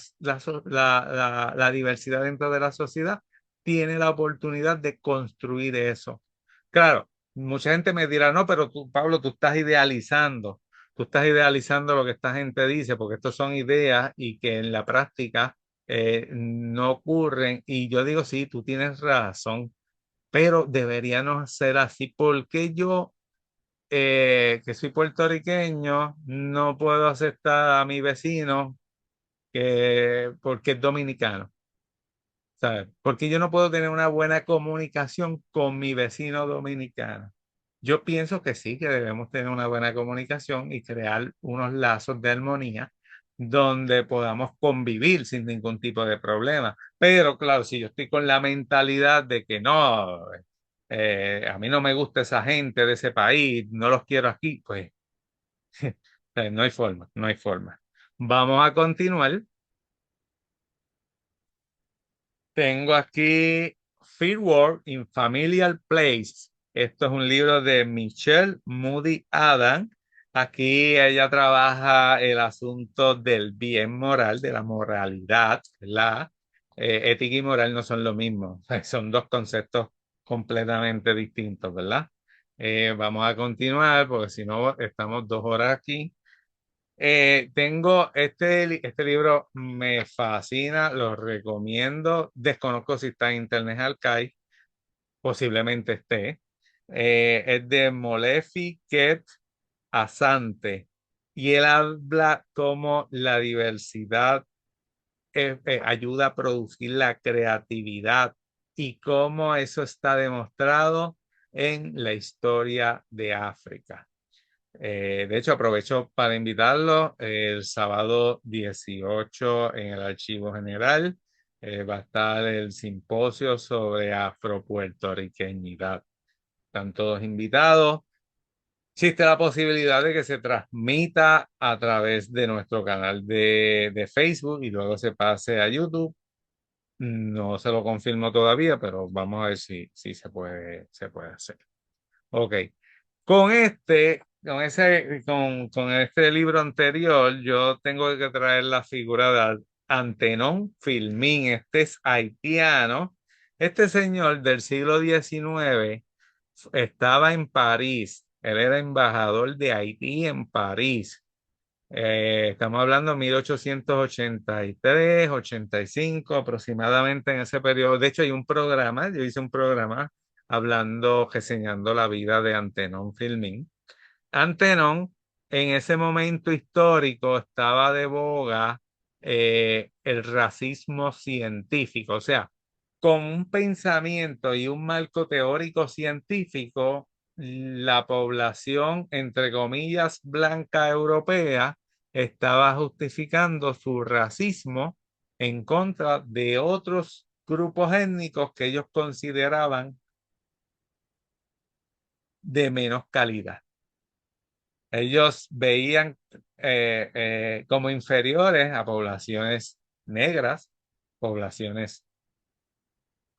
diversidad dentro de la sociedad tiene la oportunidad de construir eso. Claro, mucha gente me dirá, no, pero tú, Pablo, tú estás idealizando lo que esta gente dice, porque estos son ideas y que en la práctica no ocurren. Y yo digo, sí, tú tienes razón, pero deberíamos ser así. Porque yo, que soy puertorriqueño, no puedo aceptar a mi vecino porque es dominicano? ¿Sabes? Porque yo no puedo tener una buena comunicación con mi vecino dominicano. Yo pienso que sí, que debemos tener una buena comunicación y crear unos lazos de armonía donde podamos convivir sin ningún tipo de problema. Pero claro, si yo estoy con la mentalidad de que no, a mí no me gusta esa gente de ese país, no los quiero aquí, pues no hay forma, no hay forma. Vamos a continuar. Tengo aquí Fieldwork in Familiar Place. Esto es un libro de Michelle Moody Adam. Aquí ella trabaja el asunto del bien moral, de la moralidad, ¿verdad? Ética y moral no son lo mismo, son dos conceptos completamente distintos, ¿verdad? Vamos a continuar porque si no estamos 2 horas aquí. Tengo este libro, me fascina, lo recomiendo. Desconozco si está en Internet Archive, posiblemente esté. Es de Molefi Ket Asante y él habla cómo la diversidad ayuda a producir la creatividad y cómo eso está demostrado en la historia de África. De hecho, aprovecho para invitarlo el sábado 18 en el Archivo General. Va a estar el simposio sobre afropuertorriqueñidad. Están todos invitados. Existe la posibilidad de que se transmita a través de nuestro canal de Facebook y luego se pase a YouTube. No se lo confirmo todavía, pero vamos a ver si se puede hacer. Ok. Con este libro anterior, yo tengo que traer la figura de Antenón Filmín. Este es haitiano. Este señor del siglo XIX estaba en París. Él era embajador de Haití en París. Estamos hablando de 1883, 85 aproximadamente en ese periodo. De hecho, hay un programa, yo hice un programa hablando, reseñando la vida de Antenón Filmín. Antenón, en ese momento histórico, estaba de boga el racismo científico, o sea, con un pensamiento y un marco teórico científico, la población, entre comillas, blanca europea estaba justificando su racismo en contra de otros grupos étnicos que ellos consideraban de menos calidad. Ellos veían como inferiores a poblaciones negras, poblaciones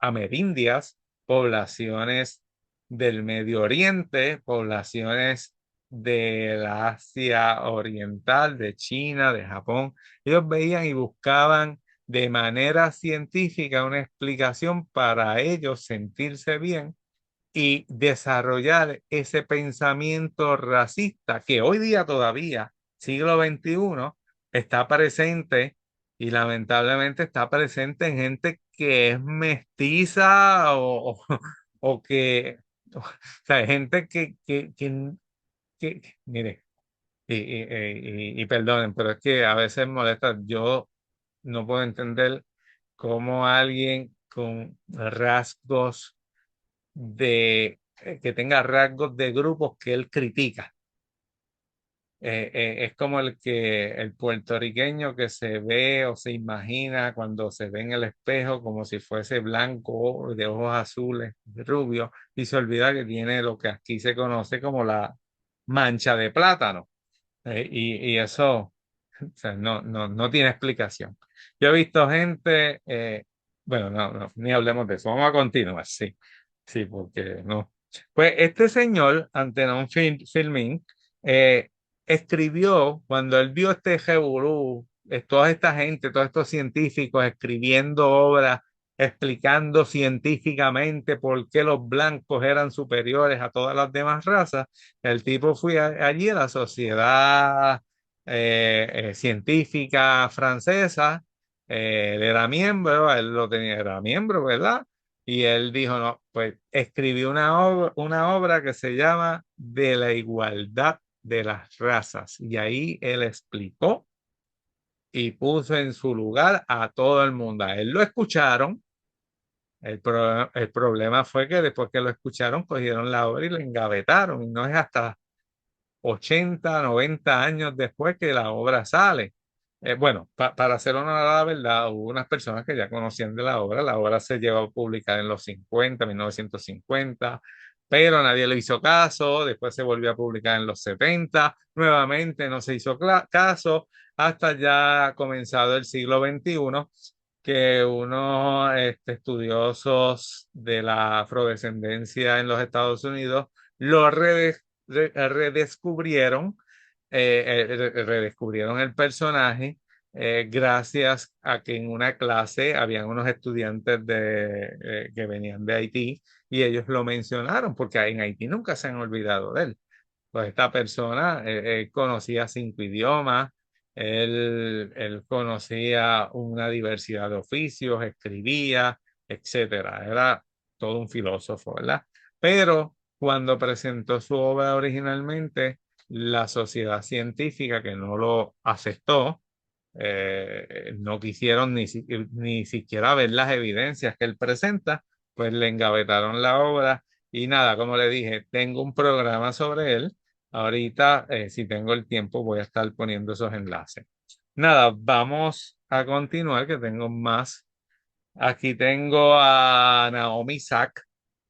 amerindias, poblaciones del Medio Oriente, poblaciones de la Asia Oriental, de China, de Japón. Ellos veían y buscaban de manera científica una explicación para ellos sentirse bien y desarrollar ese pensamiento racista que hoy día todavía, siglo XXI, está presente y lamentablemente está presente en gente que es mestiza o que, o sea, gente mire, y perdonen, pero es que a veces molesta, yo no puedo entender cómo alguien con rasgos que tenga rasgos de grupos que él critica. Es como el puertorriqueño que se ve o se imagina cuando se ve en el espejo como si fuese blanco, de ojos azules, rubio, y se olvida que tiene lo que aquí se conoce como la mancha de plátano. Y eso, o sea, no tiene explicación. Yo he visto gente, bueno, ni hablemos de eso, vamos a continuar, sí, sí, porque no. Pues este señor, Antenón Filmín, eh, escribió, cuando él vio este revolú, toda esta gente, todos estos científicos escribiendo obras, explicando científicamente por qué los blancos eran superiores a todas las demás razas, el tipo fue allí a la Sociedad Científica Francesa Él era miembro, él lo tenía, era miembro, ¿verdad? Y él dijo, no, pues escribió una obra que se llama De la igualdad de las razas. Y ahí él explicó y puso en su lugar a todo el mundo. A él lo escucharon. El problema fue que después que lo escucharon, cogieron la obra y la engavetaron. Y no es hasta 80, 90 años después que la obra sale. Bueno, para hacer honor a la verdad, hubo unas personas que ya conocían de la obra. La obra se llevó a publicar en los 50, 1950, pero nadie le hizo caso. Después se volvió a publicar en los 70. Nuevamente no se hizo caso hasta ya comenzado el siglo XXI, que unos estudiosos de la afrodescendencia en los Estados Unidos lo redescubrieron, redescubrieron el personaje, gracias a que en una clase habían unos estudiantes que venían de Haití y ellos lo mencionaron porque en Haití nunca se han olvidado de él. Pues esta persona conocía 5 idiomas, él conocía una diversidad de oficios, escribía, etcétera. Era todo un filósofo, ¿verdad? Pero cuando presentó su obra originalmente, la sociedad científica que no lo aceptó, no quisieron ni siquiera ver las evidencias que él presenta, pues le engavetaron la obra y nada, como le dije, tengo un programa sobre él. Ahorita, si tengo el tiempo, voy a estar poniendo esos enlaces. Nada, vamos a continuar, que tengo más. Aquí tengo a Naomi Sack.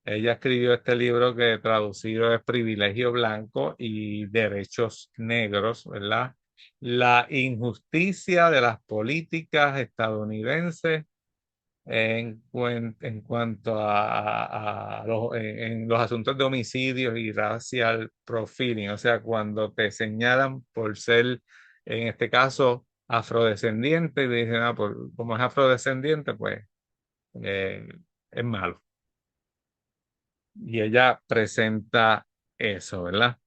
Ella escribió este libro que traducido es Privilegio Blanco y Derechos Negros, ¿verdad? La injusticia de las políticas estadounidenses en cuanto a en los asuntos de homicidios y racial profiling, o sea, cuando te señalan por ser, en este caso, afrodescendiente y dicen, ah, como es afrodescendiente, pues eh, es malo. Y ella presenta eso, ¿verdad?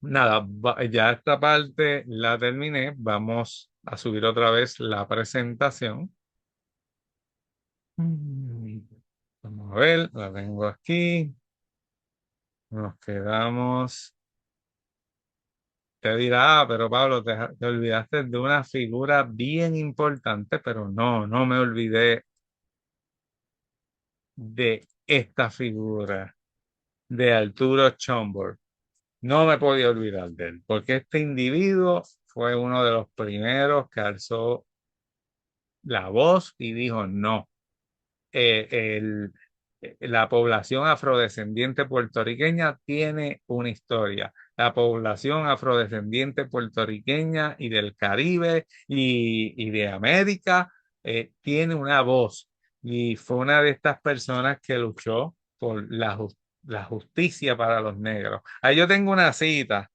Nada, ya esta parte la terminé. Vamos a subir otra vez la presentación. Mm, Vamos a ver, la tengo aquí. Nos quedamos. Te dirá, ah, pero Pablo, te olvidaste de una figura bien importante, pero no, no me olvidé de esta figura de Arturo Schomburg. No me podía olvidar de él, porque este individuo fue uno de los primeros que alzó la voz y dijo no. La población afrodescendiente puertorriqueña tiene una historia. La población afrodescendiente puertorriqueña y del Caribe y de América tiene una voz y fue una de estas personas que luchó por la justicia para los negros. Ahí yo tengo una cita,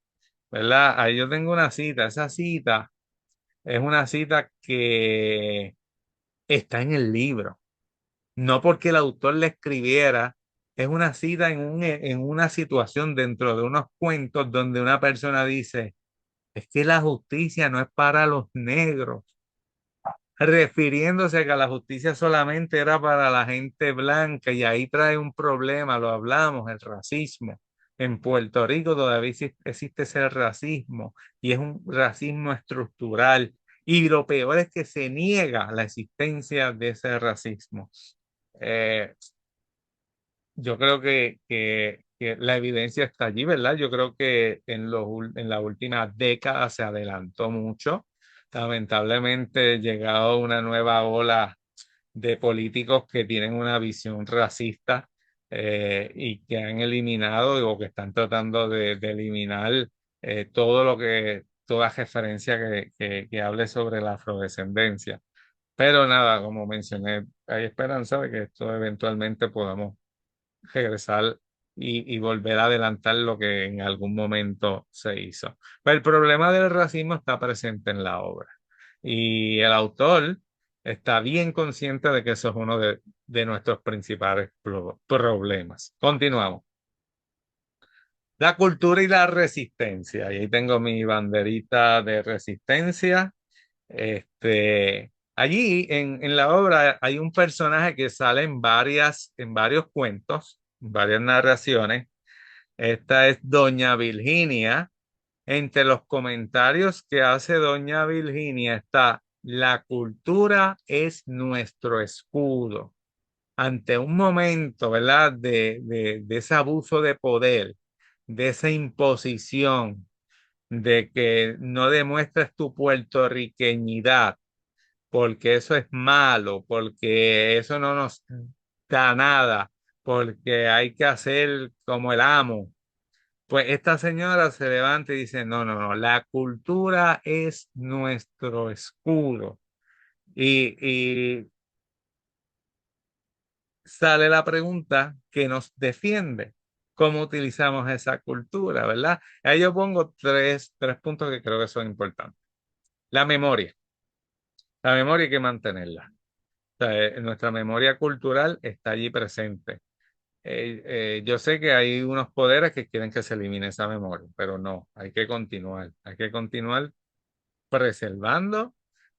¿verdad? Ahí yo tengo una cita. Esa cita es una cita que está en el libro, no porque el autor le escribiera, es una cita en una situación dentro de unos cuentos donde una persona dice, es que la justicia no es para los negros, refiriéndose a que la justicia solamente era para la gente blanca y ahí trae un problema, lo hablamos, el racismo. En Puerto Rico todavía existe ese racismo y es un racismo estructural y lo peor es que se niega la existencia de ese racismo. Eh, yo creo que la evidencia está allí, ¿verdad? Yo creo que en la última década se adelantó mucho. Lamentablemente, llegado una nueva ola de políticos que tienen una visión racista y que han eliminado o que están tratando de eliminar toda referencia que hable sobre la afrodescendencia. Pero nada, como mencioné, hay esperanza de que esto eventualmente podamos regresar y volver a adelantar lo que en algún momento se hizo. Pero el problema del racismo está presente en la obra y el autor está bien consciente de que eso es uno de nuestros principales problemas. Continuamos. La cultura y la resistencia. Y ahí tengo mi banderita de resistencia. Este, Allí en la obra hay un personaje que sale en varios cuentos, en varias narraciones. Esta es Doña Virginia. Entre los comentarios que hace Doña Virginia está: la cultura es nuestro escudo. Ante un momento, ¿verdad? De ese abuso de poder, de esa imposición, de que no demuestres tu puertorriqueñidad, porque eso es malo, porque eso no nos da nada, porque hay que hacer como el amo. Pues esta señora se levanta y dice, no, no, no, la cultura es nuestro escudo. Y sale la pregunta que nos defiende. ¿Cómo utilizamos esa cultura, verdad? Ahí yo pongo tres puntos que creo que son importantes. La memoria. La memoria hay que mantenerla. O sea, nuestra memoria cultural está allí presente. Yo sé que hay unos poderes que quieren que se elimine esa memoria, pero no, hay que continuar preservando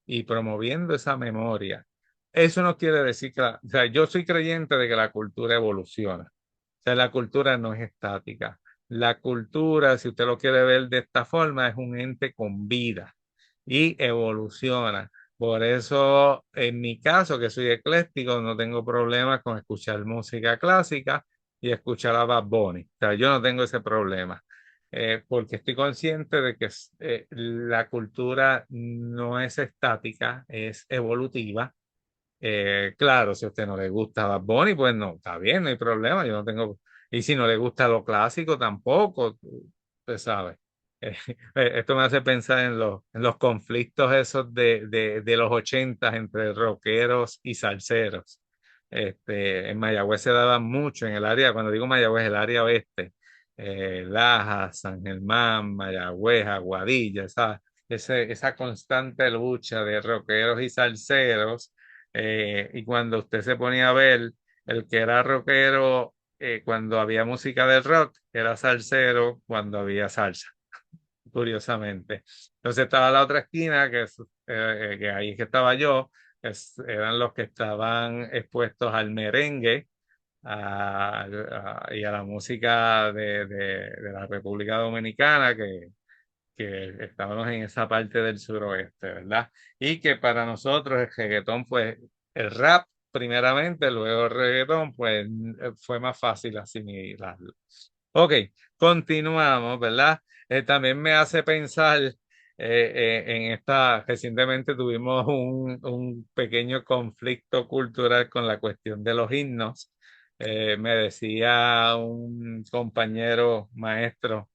y promoviendo esa memoria. Eso no quiere decir que, o sea, yo soy creyente de que la cultura evoluciona. O sea, la cultura no es estática. La cultura, si usted lo quiere ver de esta forma, es un ente con vida y evoluciona. Por eso, en mi caso, que soy ecléctico, no tengo problemas con escuchar música clásica y escuchar a Bad Bunny. O sea, yo no tengo ese problema, porque estoy consciente de que la cultura no es estática, es evolutiva. Claro, si a usted no le gusta Bad Bunny, pues no, está bien, no hay problema, yo no tengo, y si no le gusta lo clásico tampoco, usted sabe. Esto me hace pensar en los conflictos esos de los ochentas entre rockeros y salseros. En Mayagüez se daba mucho en el área, cuando digo Mayagüez, el área oeste, Laja, San Germán, Mayagüez, Aguadilla, esa constante lucha de rockeros y salseros. Y cuando usted se ponía a ver, el que era rockero cuando había música de rock, era salsero cuando había salsa, curiosamente. Entonces estaba la otra esquina, que ahí es que estaba yo, eran los que estaban expuestos al merengue y a la música de la República Dominicana, que estábamos en esa parte del suroeste, ¿verdad? Y que para nosotros el reggaetón, pues el rap primeramente, luego el reggaetón, pues fue más fácil asimilarlo. Ok, continuamos, ¿verdad? También me hace pensar en recientemente tuvimos un pequeño conflicto cultural con la cuestión de los himnos. Me decía un compañero maestro,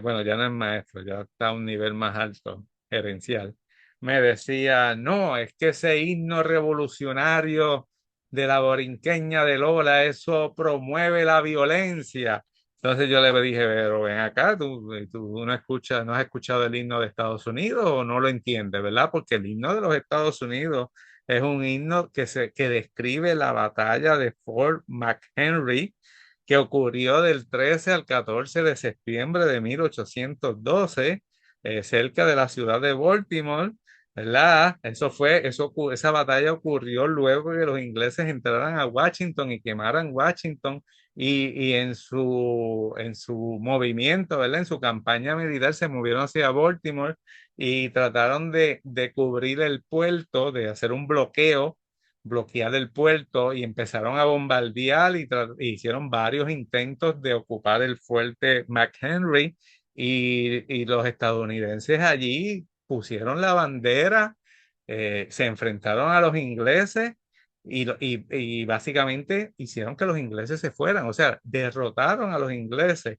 bueno, ya no es maestro, ya está a un nivel más alto, gerencial, me decía, no, es que ese himno revolucionario de la borinqueña de Lola, eso promueve la violencia. Entonces yo le dije, pero ven acá, tú no escuchas, no has escuchado el himno de Estados Unidos o no lo entiendes, ¿verdad? Porque el himno de los Estados Unidos es un himno que describe la batalla de Fort McHenry, que ocurrió del 13 al 14 de septiembre de 1812, cerca de la ciudad de Baltimore, ¿verdad? Esa batalla ocurrió luego que los ingleses entraran a Washington y quemaran Washington, y en su movimiento, ¿verdad? En su campaña militar se movieron hacia Baltimore y trataron de cubrir el puerto, de hacer un bloquear el puerto, y empezaron a bombardear y hicieron varios intentos de ocupar el fuerte McHenry, y los estadounidenses allí pusieron la bandera, se enfrentaron a los ingleses y básicamente hicieron que los ingleses se fueran, o sea, derrotaron a los ingleses.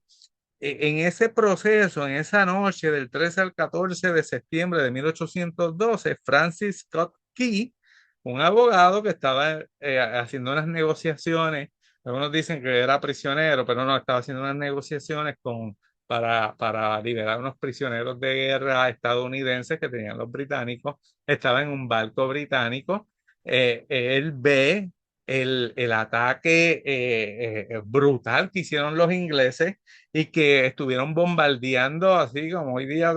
En ese proceso, en esa noche del 13 al 14 de septiembre de 1812, Francis Scott Key, un abogado que estaba haciendo unas negociaciones, algunos dicen que era prisionero, pero no, estaba haciendo unas negociaciones para liberar unos prisioneros de guerra estadounidenses que tenían los británicos, estaba en un barco británico. Él ve el ataque brutal que hicieron los ingleses y que estuvieron bombardeando, así como hoy día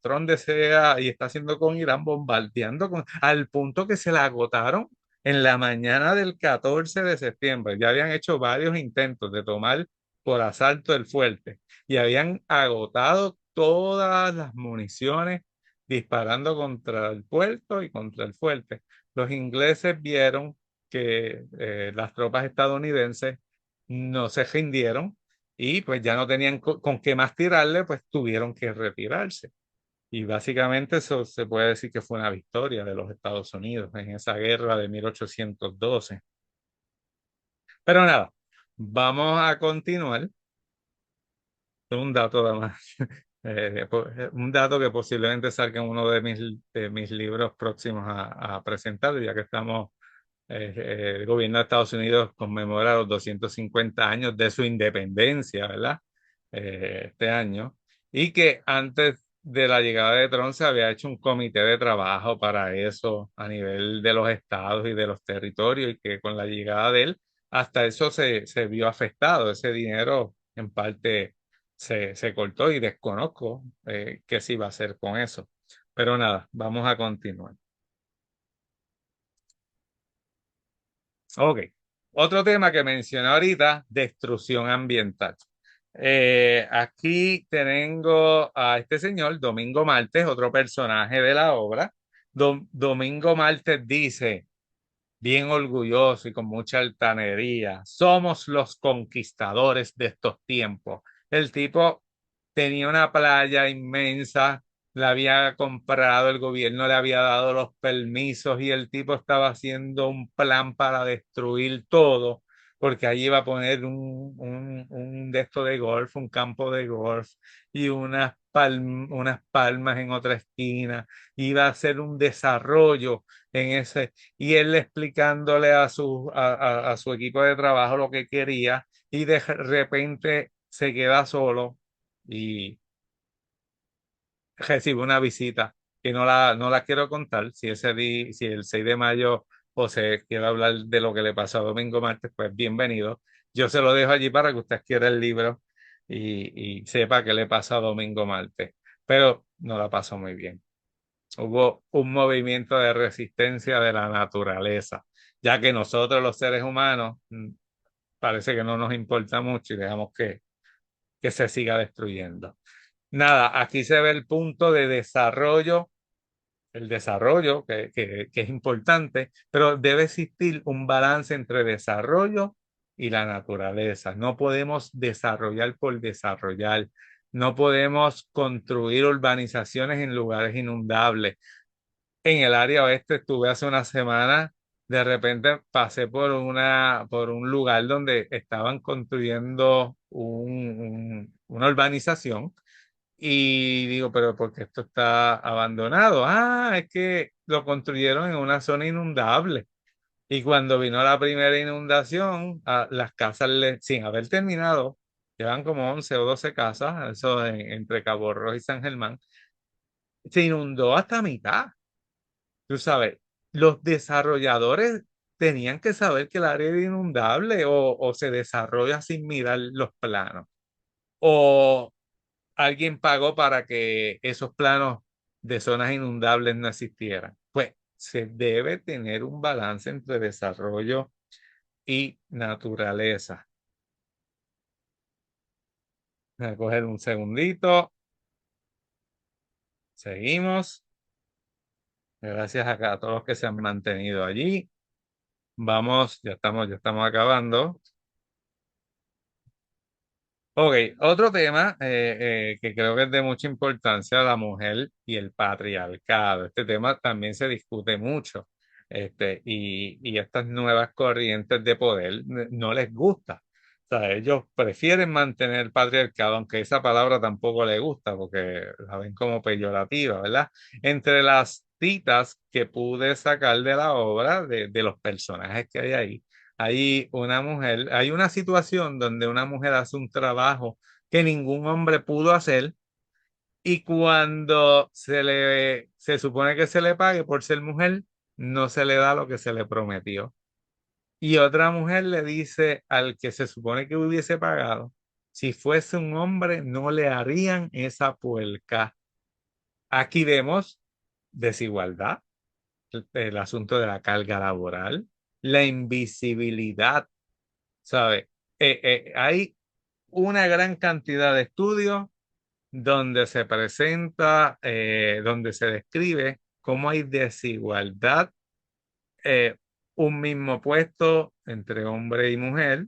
Trump desea y está haciendo con Irán, bombardeando al punto que se la agotaron en la mañana del 14 de septiembre. Ya habían hecho varios intentos de tomar por asalto el fuerte y habían agotado todas las municiones disparando contra el puerto y contra el fuerte. Los ingleses vieron que las tropas estadounidenses no se rindieron y pues ya no tenían con qué más tirarle, pues tuvieron que retirarse. Y básicamente eso se puede decir que fue una victoria de los Estados Unidos en esa guerra de 1812. Pero nada, vamos a continuar. Un dato más. Un dato que posiblemente salga en uno de mis libros próximos a presentar, ya que estamos el gobierno de Estados Unidos conmemora los 250 años de su independencia, ¿verdad? Este año. Y que antes de la llegada de Trump se había hecho un comité de trabajo para eso a nivel de los estados y de los territorios y que con la llegada de él, hasta eso se vio afectado. Ese dinero en parte se cortó y desconozco qué se iba a hacer con eso. Pero nada, vamos a continuar. Ok. Otro tema que mencioné ahorita, destrucción ambiental. Aquí tengo a este señor, Domingo Martes, otro personaje de la obra. Domingo Martes dice, bien orgulloso y con mucha altanería, somos los conquistadores de estos tiempos. El tipo tenía una playa inmensa, la había comprado, el gobierno le había dado los permisos y el tipo estaba haciendo un plan para destruir todo, porque allí iba a poner un de esto de golf, un campo de golf y unas palmas en otra esquina. Iba a hacer un desarrollo en ese, y él explicándole a su equipo de trabajo lo que quería y de repente se queda solo y recibe una visita que no la quiero contar. Si el 6 de mayo José quiere hablar de lo que le pasó a Domingo Martes, pues bienvenido. Yo se lo dejo allí para que usted quiera el libro y sepa qué le pasa a Domingo Martes. Pero no la pasó muy bien. Hubo un movimiento de resistencia de la naturaleza, ya que nosotros los seres humanos parece que no nos importa mucho y dejamos que se siga destruyendo. Nada, aquí se ve el punto de desarrollo, el desarrollo que es importante, pero debe existir un balance entre desarrollo y la naturaleza. No podemos desarrollar por desarrollar, no podemos construir urbanizaciones en lugares inundables. En el área oeste estuve hace una semana, de repente pasé por un lugar donde estaban construyendo una urbanización y digo, pero ¿por qué esto está abandonado? Ah, es que lo construyeron en una zona inundable. Y cuando vino la primera inundación, las casas, sin haber terminado, llevan como 11 o 12 casas, eso entre Cabo Rojo y San Germán, se inundó hasta mitad. Tú sabes, los desarrolladores tenían que saber que el área era inundable o se desarrolla sin mirar los planos. O alguien pagó para que esos planos de zonas inundables no existieran. Pues se debe tener un balance entre desarrollo y naturaleza. Voy a coger un segundito. Seguimos. Gracias a todos los que se han mantenido allí. Vamos, ya estamos acabando. Ok, otro tema que creo que es de mucha importancia, la mujer y el patriarcado. Este tema también se discute mucho, y estas nuevas corrientes de poder no les gusta. O sea, ellos prefieren mantener el patriarcado, aunque esa palabra tampoco les gusta porque la ven como peyorativa, ¿verdad? Entre las citas que pude sacar de la obra, de los personajes que hay ahí, hay una situación donde una mujer hace un trabajo que ningún hombre pudo hacer y cuando se supone que se le pague por ser mujer, no se le da lo que se le prometió. Y otra mujer le dice al que se supone que hubiese pagado, si fuese un hombre no le harían esa puerca. Aquí vemos desigualdad, el asunto de la carga laboral, la invisibilidad, ¿sabe? Hay una gran cantidad de estudios donde se presenta, donde se describe cómo hay desigualdad, eh, un mismo puesto entre hombre y mujer.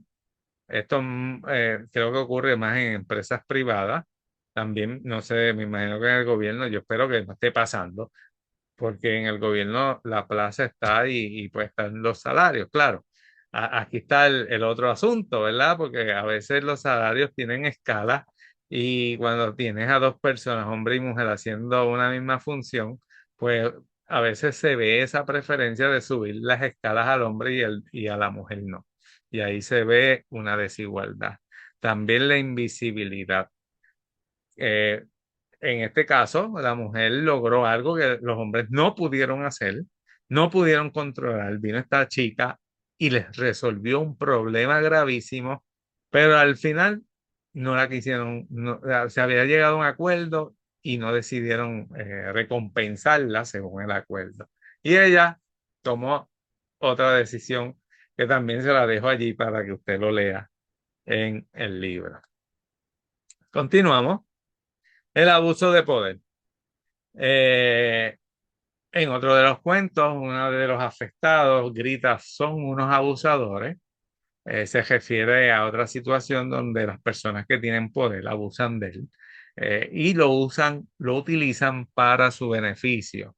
Esto creo que ocurre más en empresas privadas. También, no sé, me imagino que en el gobierno, yo espero que no esté pasando, porque en el gobierno la plaza está y pues están los salarios, claro. Aquí está el otro asunto, ¿verdad? Porque a veces los salarios tienen escala y cuando tienes a dos personas, hombre y mujer, haciendo una misma función, pues a veces se ve esa preferencia de subir las escalas al hombre y a la mujer no. Y ahí se ve una desigualdad. También la invisibilidad. Eh, en este caso, la mujer logró algo que los hombres no pudieron hacer, no pudieron controlar. Vino esta chica y les resolvió un problema gravísimo, pero al final no la quisieron, se había llegado a un acuerdo y no decidieron recompensarla según el acuerdo. Y ella tomó otra decisión que también se la dejo allí para que usted lo lea en el libro. Continuamos. El abuso de poder. Eh, en otro de los cuentos, uno de los afectados grita, son unos abusadores. Se refiere a otra situación donde las personas que tienen poder abusan de él, y lo usan, lo utilizan para su beneficio.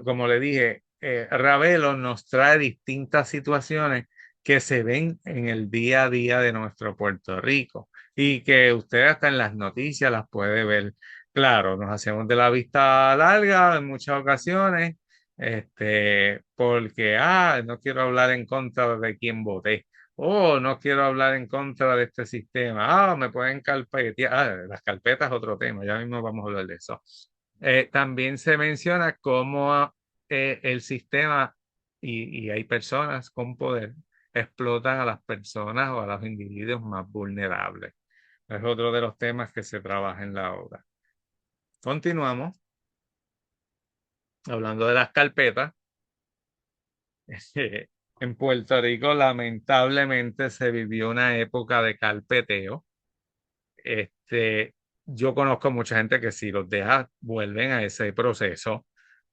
Como le dije, Ravelo nos trae distintas situaciones que se ven en el día a día de nuestro Puerto Rico y que usted hasta en las noticias las puede ver. Claro, nos hacemos de la vista larga en muchas ocasiones, porque, no quiero hablar en contra de quien voté. Oh, no quiero hablar en contra de este sistema. Me pueden carpetear. Las carpetas es otro tema, ya mismo vamos a hablar de eso. También se menciona cómo el sistema y hay personas con poder explotan a las personas o a los individuos más vulnerables. Es otro de los temas que se trabaja en la obra. Continuamos hablando de las carpetas. En Puerto Rico, lamentablemente, se vivió una época de carpeteo. Este, yo conozco mucha gente que si los deja, vuelven a ese proceso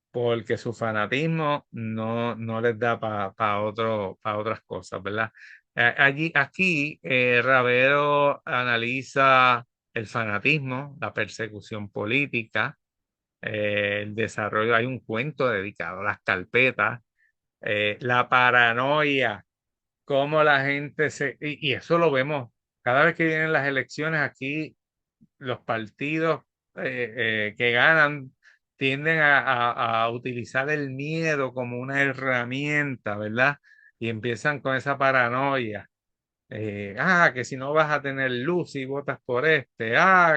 porque su fanatismo no les da para otras cosas, ¿verdad? Aquí, Ravero analiza el fanatismo, la persecución política, el desarrollo. Hay un cuento dedicado a las carpetas, la paranoia, cómo la gente y eso lo vemos cada vez que vienen las elecciones aquí. Los partidos que ganan tienden a utilizar el miedo como una herramienta, ¿verdad? Y empiezan con esa paranoia. Que si no vas a tener luz y votas por este,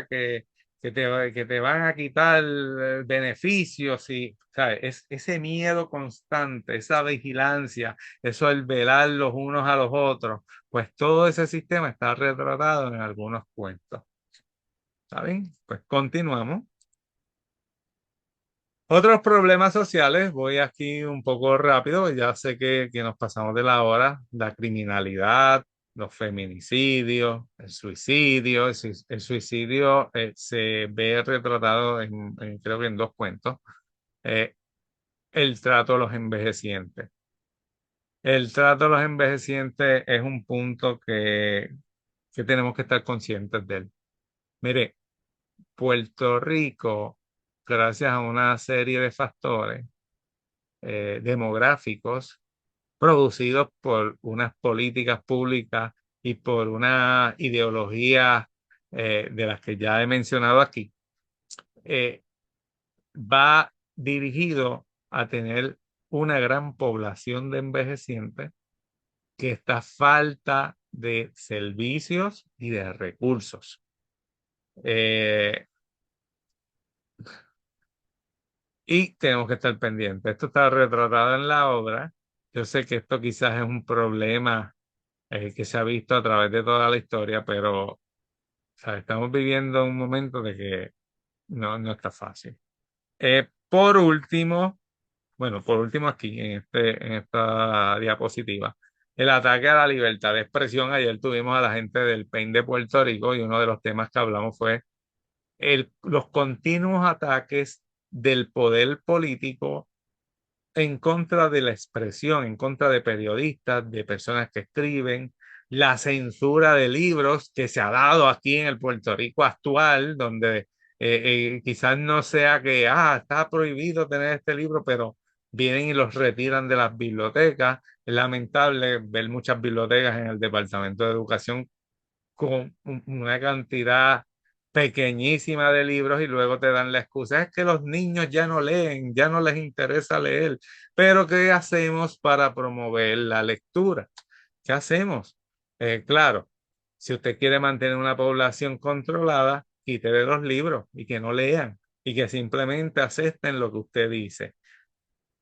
que te van a quitar beneficios y, ¿sabes? Es ese miedo constante, esa vigilancia, eso el velar los unos a los otros, pues todo ese sistema está retratado en algunos cuentos. ¿Está bien? Pues continuamos. Otros problemas sociales, voy aquí un poco rápido, ya sé que nos pasamos de la hora, la criminalidad, los feminicidios, el suicidio. El suicidio se ve retratado creo que en dos cuentos. Eh, el trato a los envejecientes. El trato a los envejecientes es un punto que tenemos que estar conscientes de él. Mire, Puerto Rico, gracias a una serie de factores demográficos producidos por unas políticas públicas y por una ideología de las que ya he mencionado aquí, eh, va dirigido a tener una gran población de envejecientes que está falta de servicios y de recursos. Eh, y tenemos que estar pendientes. Esto está retratado en la obra. Yo sé que esto quizás es un problema que se ha visto a través de toda la historia, pero o sea, estamos viviendo un momento de que no está fácil. Por último, bueno, por último aquí, en esta diapositiva, el ataque a la libertad de expresión. Ayer tuvimos a la gente del PEN de Puerto Rico y uno de los temas que hablamos fue los continuos ataques del poder político en contra de la expresión, en contra de periodistas, de personas que escriben, la censura de libros que se ha dado aquí en el Puerto Rico actual, donde quizás no sea que, está prohibido tener este libro, pero vienen y los retiran de las bibliotecas. Es lamentable ver muchas bibliotecas en el Departamento de Educación con una cantidad pequeñísima de libros y luego te dan la excusa, es que los niños ya no leen, ya no les interesa leer, pero ¿qué hacemos para promover la lectura? ¿Qué hacemos? Claro, si usted quiere mantener una población controlada, quítele los libros y que no lean y que simplemente acepten lo que usted dice.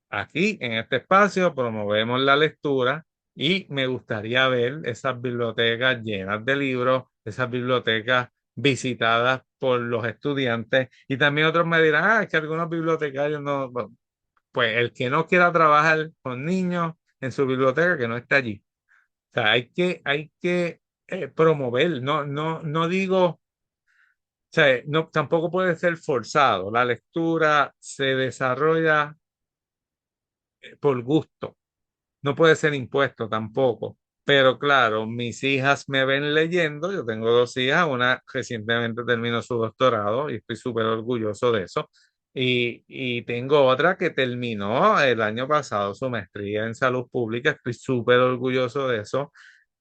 Aquí, en este espacio, promovemos la lectura y me gustaría ver esas bibliotecas llenas de libros, esas bibliotecas visitadas por los estudiantes. Y también otros me dirán, es que algunos bibliotecarios no, bueno, pues el que no quiera trabajar con niños en su biblioteca, que no esté allí. O sea, hay que promover, no digo, o sea, no, tampoco puede ser forzado. La lectura se desarrolla por gusto. No puede ser impuesto tampoco. Pero claro, mis hijas me ven leyendo. Yo tengo dos hijas, una recientemente terminó su doctorado y estoy súper orgulloso de eso. Y tengo otra que terminó el año pasado su maestría en salud pública. Estoy súper orgulloso de eso.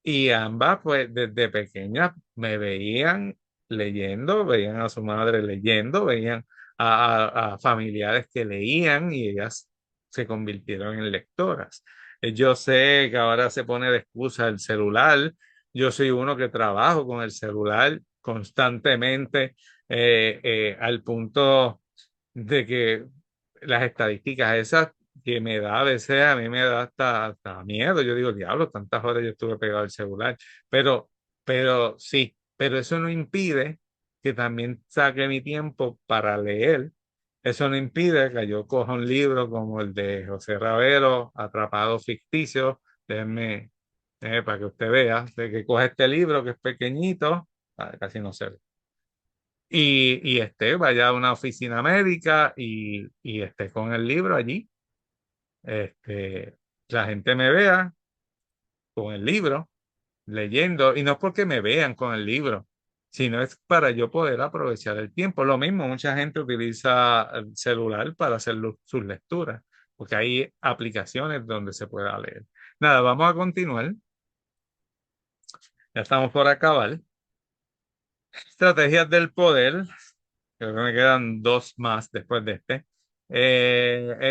Y ambas, pues desde pequeñas me veían leyendo, veían a su madre leyendo, veían a familiares que leían y ellas se convirtieron en lectoras. Yo sé que ahora se pone de excusa el celular. Yo soy uno que trabajo con el celular constantemente al punto de que las estadísticas esas que me da a veces, a mí me da hasta miedo. Yo digo, diablo, tantas horas yo estuve pegado al celular. Pero, pero sí, pero eso no impide que también saque mi tiempo para leer. Eso no impide que yo coja un libro como el de José Ravelo, Atrapado Ficticio. Déjenme, para que usted vea, de que coge este libro que es pequeñito, casi no se ve, y vaya a una oficina médica y esté con el libro allí. Este, la gente me vea con el libro, leyendo, y no es porque me vean con el libro, sino es para yo poder aprovechar el tiempo. Lo mismo, mucha gente utiliza el celular para hacer sus lecturas, porque hay aplicaciones donde se pueda leer. Nada, vamos a continuar. Ya estamos por acabar. Estrategias del poder. Creo que me quedan dos más después de este.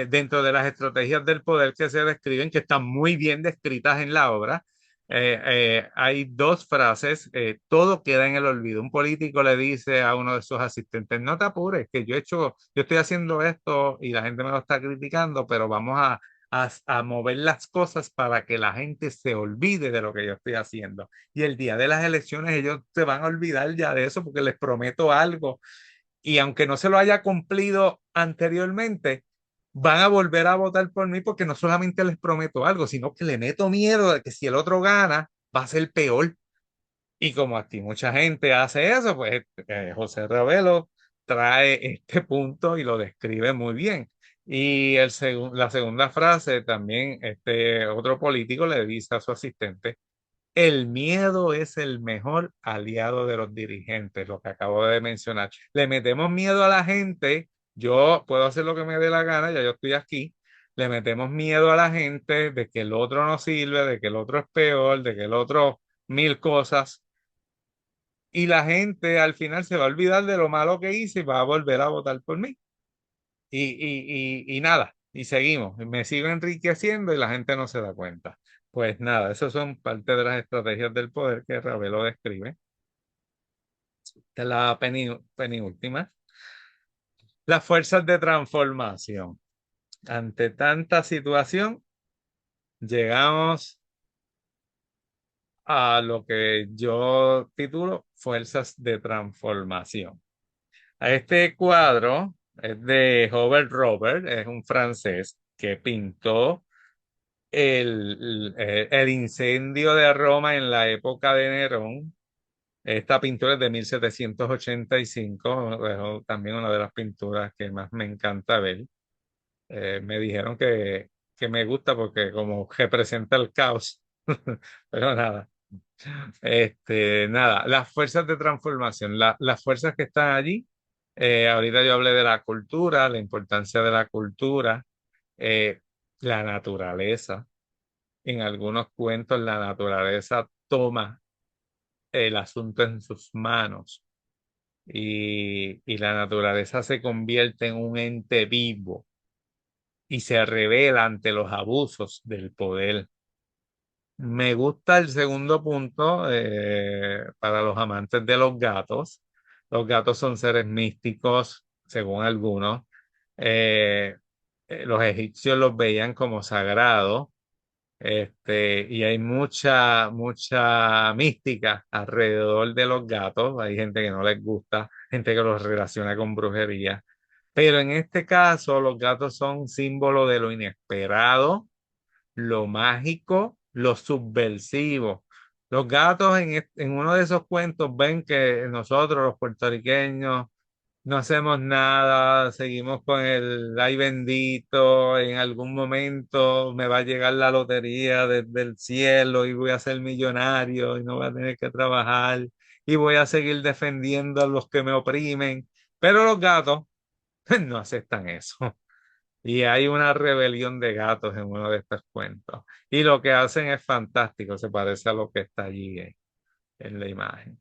Dentro de las estrategias del poder que se describen, que están muy bien descritas en la obra, hay dos frases. Todo queda en el olvido. Un político le dice a uno de sus asistentes, no te apures, que yo estoy haciendo esto y la gente me lo está criticando, pero vamos a mover las cosas para que la gente se olvide de lo que yo estoy haciendo. Y el día de las elecciones ellos se van a olvidar ya de eso porque les prometo algo y aunque no se lo haya cumplido anteriormente, van a volver a votar por mí porque no solamente les prometo algo, sino que le meto miedo de que si el otro gana, va a ser peor. Y como aquí mucha gente hace eso, pues José Ravelo trae este punto y lo describe muy bien. Y la segunda frase también, este otro político le dice a su asistente, el miedo es el mejor aliado de los dirigentes, lo que acabo de mencionar. Le metemos miedo a la gente, yo puedo hacer lo que me dé la gana, ya yo estoy aquí. Le metemos miedo a la gente de que el otro no sirve, de que el otro es peor, de que el otro mil cosas. Y la gente al final se va a olvidar de lo malo que hice y va a volver a votar por mí. Y nada, y seguimos. Me sigo enriqueciendo y la gente no se da cuenta. Pues nada, esas son parte de las estrategias del poder que Ravelo describe. Esta es la penúltima. Las fuerzas de transformación. Ante tanta situación, llegamos a lo que yo titulo Fuerzas de Transformación. A este cuadro es de Hubert Robert, es un francés que pintó el incendio de Roma en la época de Nerón. Esta pintura es de 1785, también una de las pinturas que más me encanta ver. Me dijeron que me gusta porque como representa el caos, pero nada. Nada, las fuerzas de transformación, las fuerzas que están allí. Ahorita yo hablé de la cultura, la importancia de la cultura, eh, la naturaleza. En algunos cuentos la naturaleza toma el asunto en sus manos y la naturaleza se convierte en un ente vivo y se revela ante los abusos del poder. Me gusta el segundo punto para los amantes de los gatos. Los gatos son seres místicos, según algunos. Eh, los egipcios los veían como sagrados. Y hay mucha mística alrededor de los gatos. Hay gente que no les gusta, gente que los relaciona con brujería. Pero en este caso, los gatos son símbolo de lo inesperado, lo mágico, lo subversivo. Los gatos en uno de esos cuentos ven que nosotros, los puertorriqueños, no hacemos nada, seguimos con el ay bendito, en algún momento me va a llegar la lotería desde el cielo y voy a ser millonario y no voy a tener que trabajar y voy a seguir defendiendo a los que me oprimen. Pero los gatos no aceptan eso. Y hay una rebelión de gatos en uno de estos cuentos. Y lo que hacen es fantástico, se parece a lo que está allí en la imagen.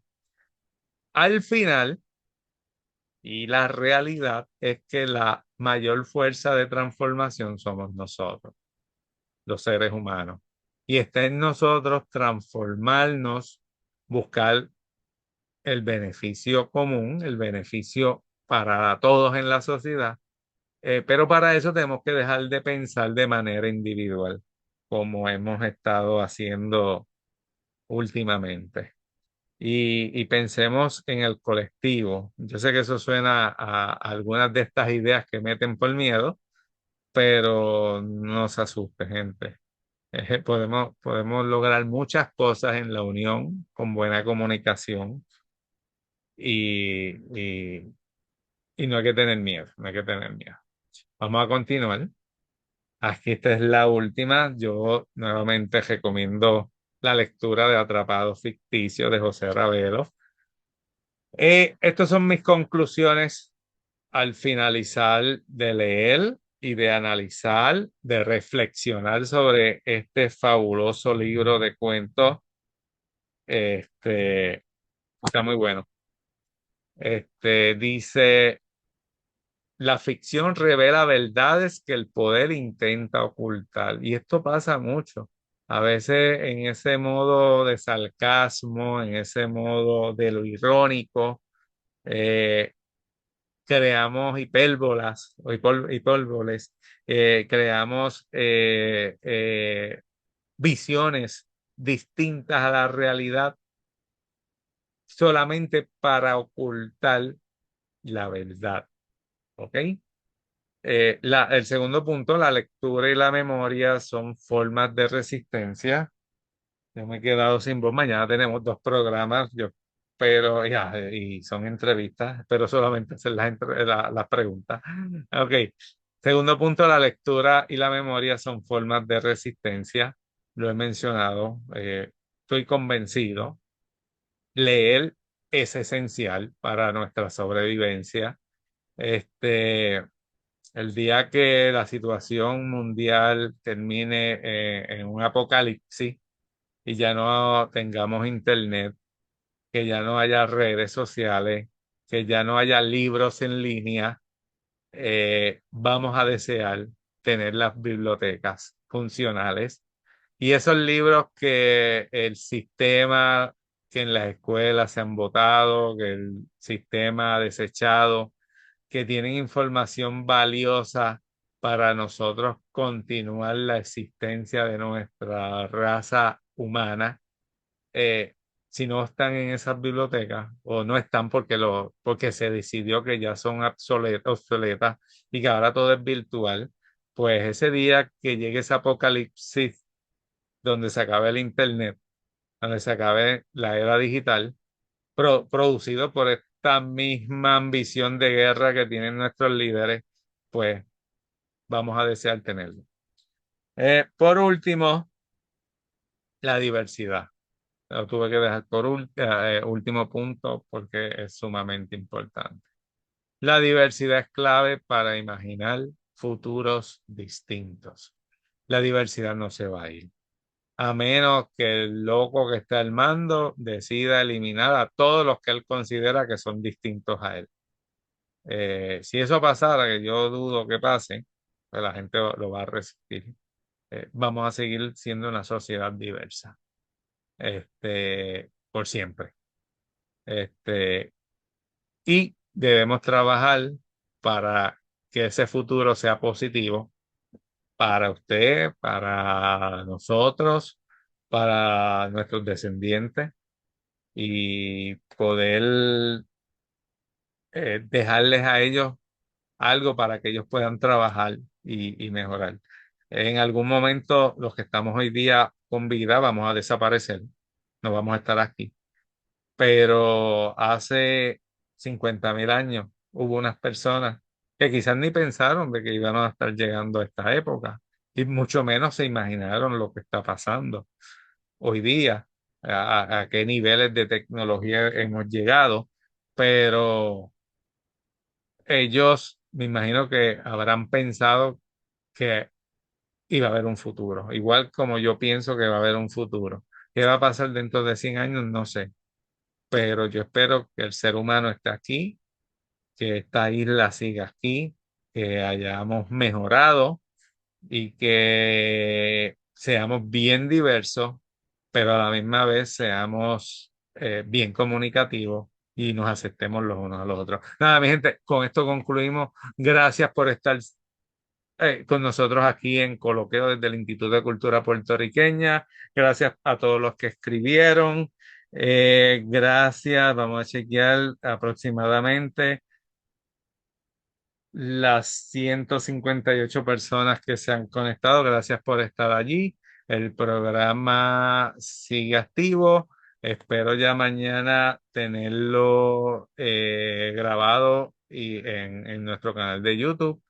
Al final, y la realidad es que la mayor fuerza de transformación somos nosotros, los seres humanos. Y está en nosotros transformarnos, buscar el beneficio común, el beneficio para todos en la sociedad. Pero para eso tenemos que dejar de pensar de manera individual, como hemos estado haciendo últimamente. Y pensemos en el colectivo. Yo sé que eso suena a algunas de estas ideas que meten por miedo, pero no se asuste, gente. Podemos lograr muchas cosas en la unión con buena comunicación y, y, y no hay que tener miedo, no hay que tener miedo. Vamos a continuar. Aquí esta es la última. Yo nuevamente recomiendo la lectura de Atrapado Ficticio de José Ravelo. Estas son mis conclusiones al finalizar de leer y de analizar, de reflexionar sobre este fabuloso libro de cuentos. Este, está muy bueno. Dice, la ficción revela verdades que el poder intenta ocultar. Y esto pasa mucho. A veces en ese modo de sarcasmo, en ese modo de lo irónico, eh, creamos hipérbolas o hipérboles, creamos visiones distintas a la realidad solamente para ocultar la verdad. ¿Ok? El segundo punto, la lectura y la memoria son formas de resistencia. Yo me he quedado sin voz. Mañana tenemos dos programas, pero ya, y son entrevistas, pero solamente hacer las preguntas. Ok. Segundo punto, la lectura y la memoria son formas de resistencia. Lo he mencionado. Estoy convencido. Leer es esencial para nuestra sobrevivencia. Este, el día que la situación mundial termine en un apocalipsis y ya no tengamos internet, que ya no haya redes sociales, que ya no haya libros en línea, vamos a desear tener las bibliotecas funcionales y esos libros que el sistema, que en las escuelas se han votado, que el sistema ha desechado, que tienen información valiosa para nosotros continuar la existencia de nuestra raza humana, eh, si no están en esas bibliotecas o no están porque se decidió que ya son obsoletas y que ahora todo es virtual, pues ese día que llegue ese apocalipsis donde se acabe el internet, donde se acabe la era digital, producido por esta misma ambición de guerra que tienen nuestros líderes, pues vamos a desear tenerlo. Por último, la diversidad. Lo tuve que dejar por último punto porque es sumamente importante. La diversidad es clave para imaginar futuros distintos. La diversidad no se va a ir, a menos que el loco que está al mando decida eliminar a todos los que él considera que son distintos a él. Si eso pasara, que yo dudo que pase, pues la gente lo va a resistir. Vamos a seguir siendo una sociedad diversa, por siempre. Este, y debemos trabajar para que ese futuro sea positivo para usted, para nosotros, para nuestros descendientes y poder dejarles a ellos algo para que ellos puedan trabajar y mejorar. En algún momento, los que estamos hoy día con vida vamos a desaparecer, no vamos a estar aquí. Pero hace 50.000 años hubo unas personas que quizás ni pensaron de que iban a estar llegando a esta época y mucho menos se imaginaron lo que está pasando hoy día, a qué niveles de tecnología hemos llegado, pero ellos me imagino que habrán pensado que iba a haber un futuro, igual como yo pienso que va a haber un futuro. ¿Qué va a pasar dentro de 100 años? No sé, pero yo espero que el ser humano esté aquí, que esta isla siga aquí, que hayamos mejorado y que seamos bien diversos, pero a la misma vez seamos bien comunicativos y nos aceptemos los unos a los otros. Nada, mi gente, con esto concluimos. Gracias por estar con nosotros aquí en Coloqueo desde el Instituto de Cultura Puertorriqueña. Gracias a todos los que escribieron. Gracias, vamos a chequear aproximadamente las 158 personas que se han conectado. Gracias por estar allí. El programa sigue activo. Espero ya mañana tenerlo grabado y en nuestro canal de YouTube.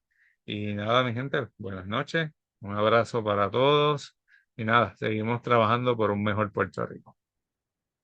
Y nada, mi gente, buenas noches. Un abrazo para todos. Y nada, seguimos trabajando por un mejor Puerto Rico.